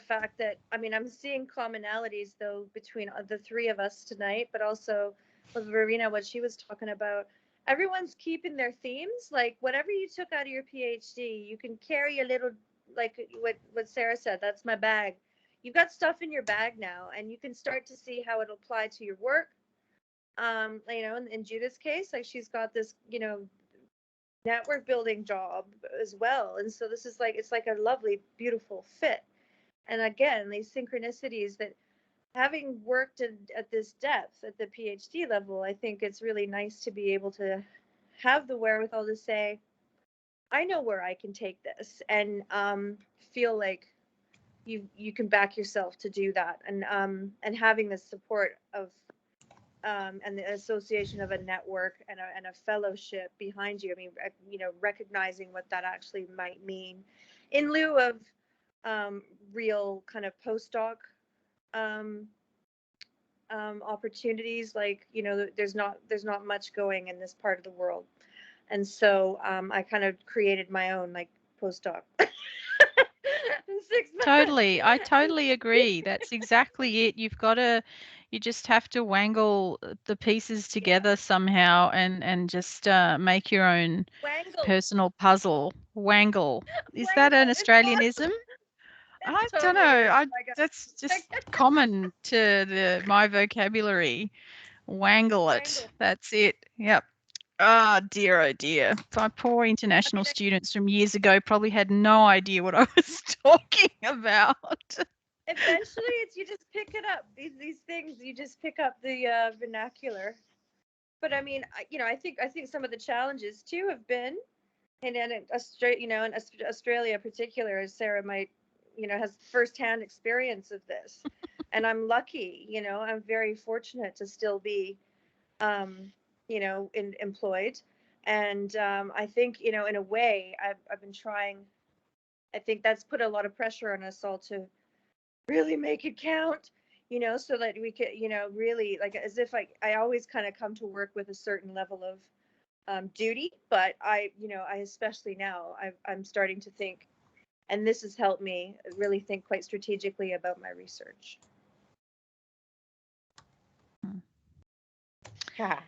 fact that, I mean, I'm seeing commonalities though between the three of us tonight, but also with Verena, what she was talking about. Everyone's keeping their themes. Like whatever you took out of your PhD, you can carry a little, like what Sarah said, that's my bag. You've got stuff in your bag now, and you can start to see how it'll apply to your work. You know, in Judith's case, like she's got this, you know, network building job as well. And so this is like, it's like a lovely, beautiful fit. And again, these synchronicities that having worked at this depth at the PhD level, I think it's really nice to be able to have the wherewithal to say, I know where I can take this, and feel like you can back yourself to do that, and having the support of and the association of a network and a fellowship behind you. I mean, you know, recognizing what that actually might mean in lieu of real kind of postdoc opportunities. Like, you know, there's not much going in this part of the world, and so I kind of created my own like postdoc. 6 months. Totally. I totally agree. That's exactly it. You just have to wangle the pieces together somehow and just make your own Wangle. personal puzzle. Wangle. Is that an Australianism? I don't know. That's just common to my vocabulary. Wangle it. Wangle. That's it. Yep. Oh dear, oh dear. My poor international students from years ago probably had no idea what I was talking about. Eventually, it's you just pick it up. These things, you just pick up the vernacular. But I mean, you know, I think some of the challenges too have been, and in Australia, you know, in Australia in particular, as Sarah might, you know, has firsthand experience of this. And I'm lucky, you know, I'm very fortunate to still be, you know, employed. And I think, you know, in a way, I've been trying. I think that's put a lot of pressure on us all to really make it count, you know, so that we could, you know, really, like, as if I always kind of come to work with a certain level of duty, but you know, I especially now I'm starting to think, and this has helped me really think quite strategically about my research. Yeah.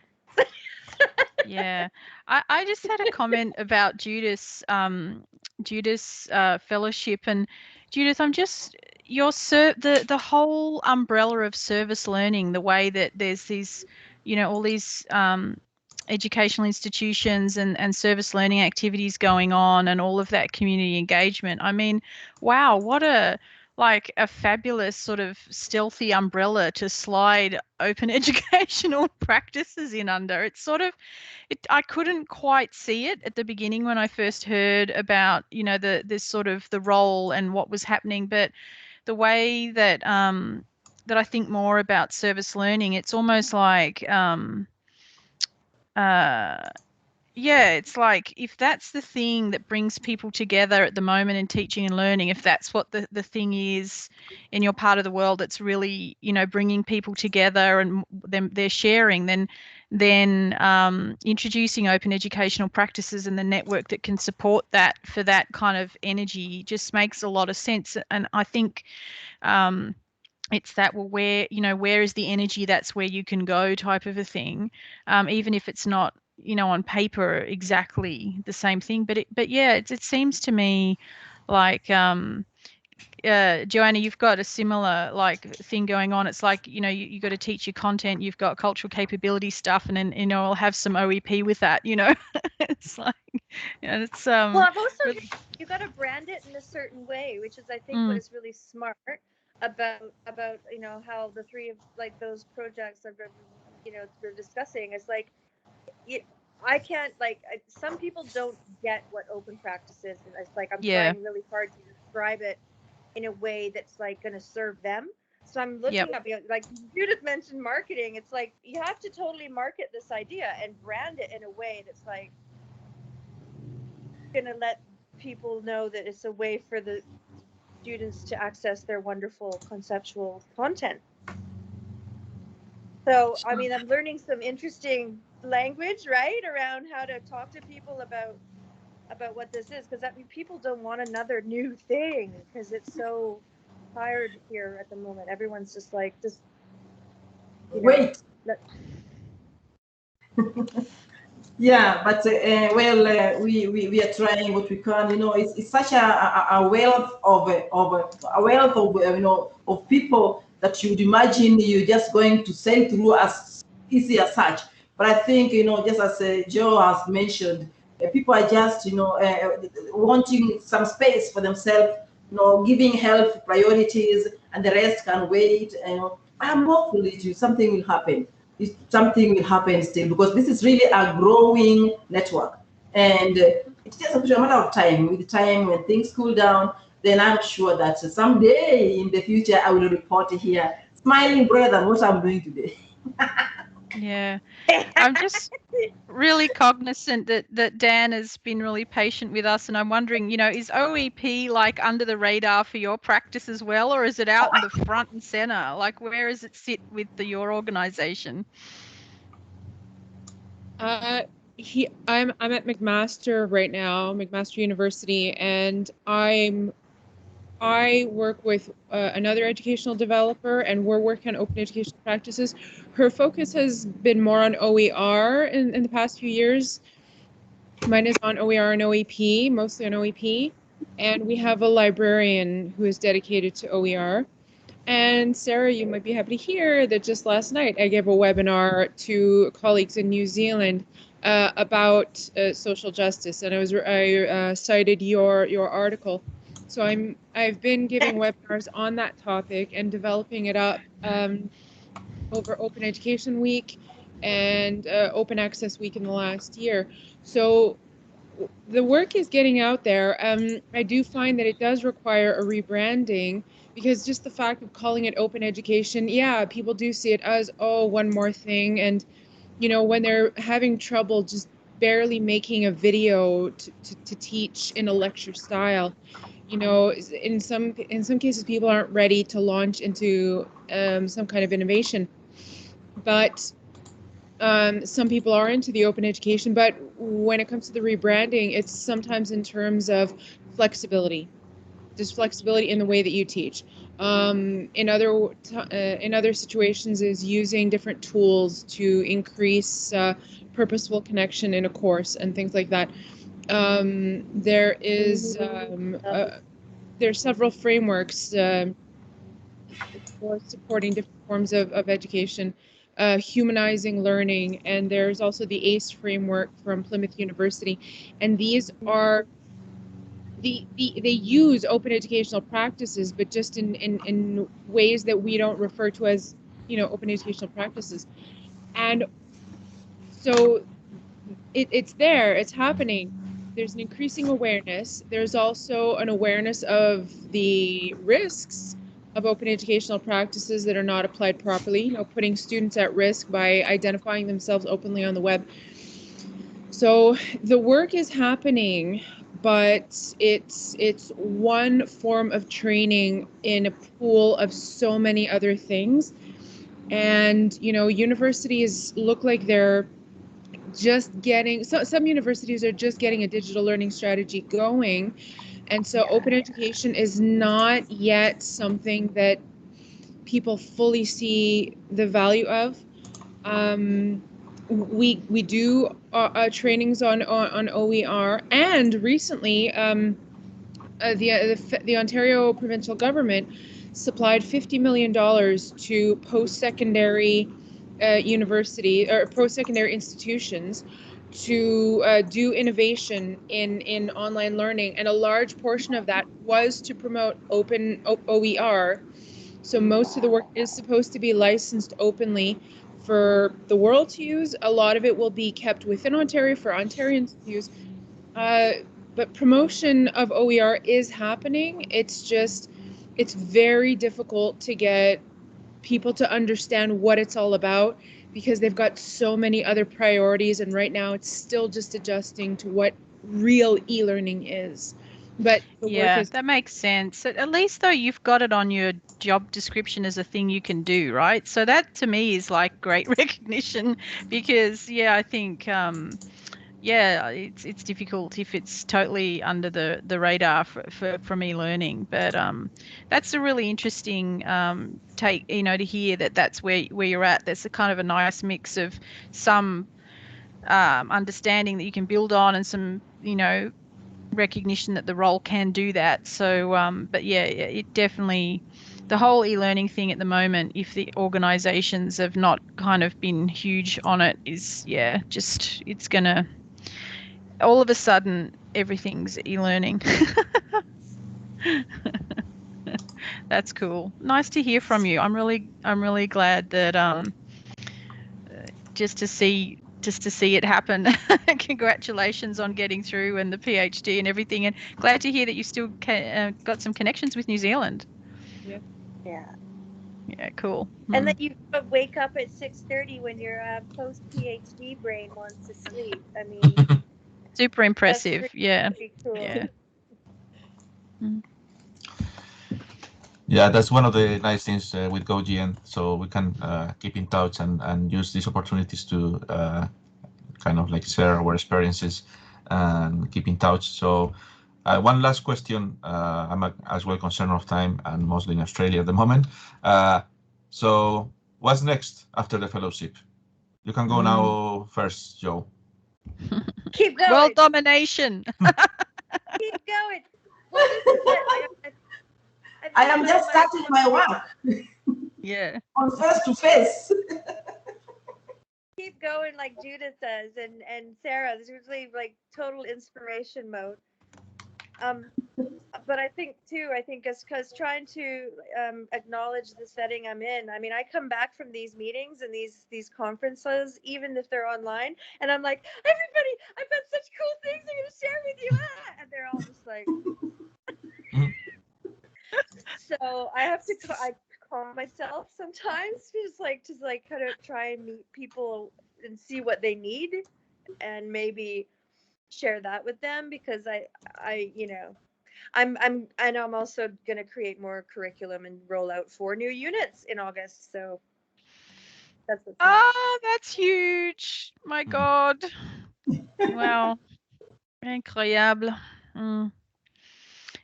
Yeah, I just had a comment about Judith's fellowship, and Judith, I'm just the whole umbrella of service learning, the way that there's these, you know, all these educational institutions and service learning activities going on, and all of that community engagement. I mean, wow, what a fabulous sort of stealthy umbrella to slide open educational practices in under. It's sort of, I couldn't quite see it at the beginning when I first heard about, you know, this sort of the role and what was happening, but the way that that I think more about service learning, it's almost like yeah, it's like if that's the thing that brings people together at the moment in teaching and learning, if that's what the thing is in your part of the world that's really, you know, bringing people together and they're sharing, then introducing open educational practices and the network that can support that for that kind of energy just makes a lot of sense. And I think it's that, well, where is the energy, that's where you can go type of a thing, even if it's not, you know, on paper exactly the same thing, but yeah, it seems to me like Johanna, you've got a similar thing going on. It's like, you got to teach your content. You've got cultural capability stuff, and then I'll have some OEP with that. It's like, it's Well, I've also really, you got to brand it in a certain way, which is I think what is really smart about how the three of those projects that we're discussing is I can't some people don't get what open practice is, and it's like I'm trying really hard to describe it in a way that's going to serve them. So I'm looking up, like Judith mentioned marketing. It's like you have to totally market this idea and brand it in a way that's going to let people know that it's a way for the students to access their wonderful conceptual content. So, I mean, I'm learning some interesting language, right, around how to talk to people about what this is, because people don't want another new thing, because it's so tired here at the moment. Everyone's just wait. Yeah, but we are trying what we can. It's such a wealth of people that you'd imagine you're just going to sail through as easy as such. But I think just as Joe has mentioned, people are just wanting some space for themselves. Giving health priorities, and the rest can wait. I'm hopeful something will happen. Something will happen still, because this is really a growing network, and it's just a matter of time. With time, when things cool down, then I'm sure that someday in the future I will report here smiling brighter than what I'm doing today. Yeah, I'm just really cognizant that Dan has been really patient with us, and I'm wondering, is OEP under the radar for your practice as well, or is it out in the front and center? Where does it sit with your organization? I'm at McMaster right now, McMaster University, and I work with another educational developer, and we're working on open educational practices. Her focus has been more on OER in the past few years. Mine is on OER and OEP, mostly on OEP. And we have a librarian who is dedicated to OER. And Sarah, you might be happy to hear that just last night I gave a webinar to colleagues in New Zealand about social justice, and I cited your article. So I've been giving webinars on that topic and developing it up over Open Education Week and Open Access Week in the last year. So the work is getting out there. I do find that it does require a rebranding, because just the fact of calling it open education, people do see it as, oh, one more thing. And, when they're having trouble just barely making a video to teach in a lecture style, in some cases, people aren't ready to launch into some kind of innovation. But some people are into the open education, but when it comes to the rebranding, it's sometimes in terms of flexibility. There's flexibility in the way that you teach. In other situations, is using different tools to increase purposeful connection in a course and things like that. There's several frameworks for supporting different forms of education. Humanizing learning, and there's also the ACE framework from Plymouth University, and these are they use open educational practices, but just in ways that we don't refer to as open educational practices. And so it's there, it's happening. There's an increasing awareness. There's also an awareness of the risks of open educational practices that are not applied properly, putting students at risk by identifying themselves openly on the web. So the work is happening, but it's one form of training in a pool of so many other things. And, universities look like they're just getting, some universities are just getting a digital learning strategy going. And so open education is not yet something that people fully see the value of. We do trainings on OER, and recently the Ontario provincial government supplied $50 million to post-secondary university or post-secondary institutions to do innovation in online learning, and a large portion of that was to promote open OER. So most of the work is supposed to be licensed openly for the world to use. A lot of it will be kept within Ontario for Ontarians to use. But promotion of OER is happening. It's very difficult to get people to understand what it's all about because they've got so many other priorities, and right now it's still just adjusting to what real e-learning is. But the work is that makes sense. At least though you've got it on your job description as a thing you can do, right? So that to me is like great recognition, because I think it's difficult if it's totally under the radar for me learning. But that's a really interesting take, to hear that's where you're at. There's a kind of a nice mix of some understanding that you can build on and some, recognition that the role can do that. So, but it definitely, the whole e-learning thing at the moment, if the organizations have not kind of been huge on it, is, it's going to, all of a sudden, everything's e-learning. That's cool. Nice to hear from you. I'm really glad that just to see it happen. Congratulations on getting through and the PhD and everything, and glad to hear that you still got some connections with New Zealand. Yeah, cool. And that you wake up at 6:30 when your post PhD brain wants to sleep. I mean, super impressive. Pretty cool. Yeah, that's one of the nice things with GoGN. So we can keep in touch and use these opportunities to kind of like share our experiences and keep in touch. So one last question. I'm as well concerned of time and mostly in Australia at the moment. So what's next after the fellowship? You can go now first, Joe. Keep going. World domination. Keep going. Well, this is it. I am just starting my work. Yeah. On face-to-face. Keep going like Judith does, and Sarah. This is really like total inspiration mode. But I think because trying to acknowledge the setting I'm in. I mean, I come back from these meetings and these conferences, even if they're online, and I'm like, everybody, I've got such cool things I'm going to share with you, and they're all just like. So I have to calm myself sometimes, just kind of try and meet people and see what they need, and maybe share that with them, because I'm also going to create more curriculum and roll out 4 new units in August. So that's what's that's huge. My God. Wow. Incroyable.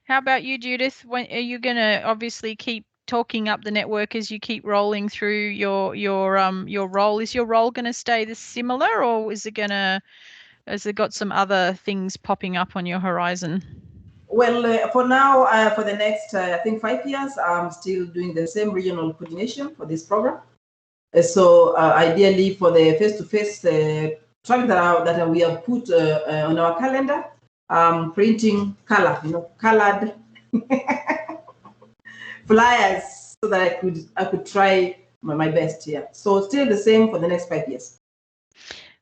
How about you, Judith? When are you going to obviously keep talking up the network as you keep rolling through your role? Is your role going to stay similar, or has it got some other things popping up on your horizon? Well, for now, for the next, I think 5 years, I'm still doing the same regional coordination for this program. So ideally, for the face-to-face track that we have put on our calendar, printing colored flyers, so that I could try my best here. So still the same for the next 5 years.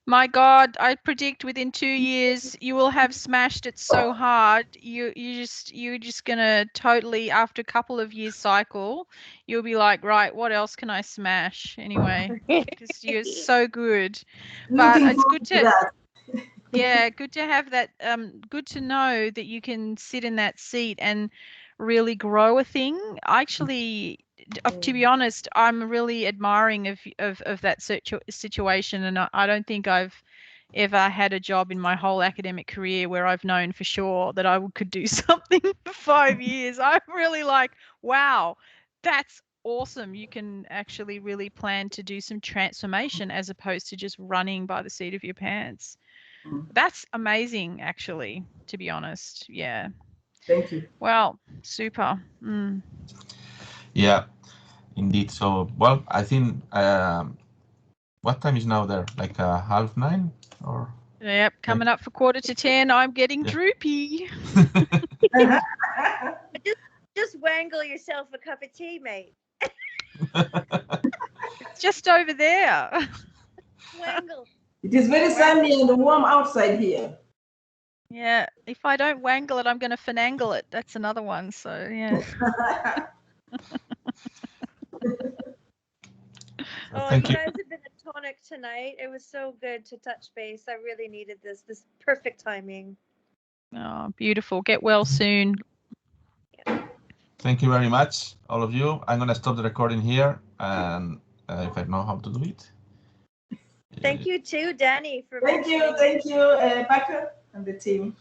My God, I predict within 2 years you will have smashed it so hard. You're just gonna totally, after a couple of years cycle, you'll be like, right, what else can I smash anyway? Because you're so good. But it's good to good to have that. Good to know that you can sit in that seat and really grow a thing. Actually, to be honest, I'm really admiring of that situation, and I don't think I've ever had a job in my whole academic career where I've known for sure that I could do something for 5 years. I'm really like, wow, that's awesome. You can actually really plan to do some transformation as opposed to just running by the seat of your pants. That's amazing, actually, to be honest. Yeah. Thank you. Wow, super. Mm. Yeah, indeed. So, well, I think what time is now there? Like 9:30 or? Yep, coming up for 9:45. I'm getting Yeah. droopy. Just wangle yourself a cup of tea, mate. It's just over there. Wangle. It is very sunny and warm outside here. Yeah, if I don't wangle it, I'm going to finagle it. That's another one. So, yeah. Oh, Thank you you. guys have been a tonic tonight. It was so good to touch base. I really needed this. This perfect timing. Oh, beautiful. Get well soon. Thank you very much, all of you. I'm going to stop the recording here, and if I know how to do it. Thank you too, Danny, for Thank you, mentioning. Paco and the team.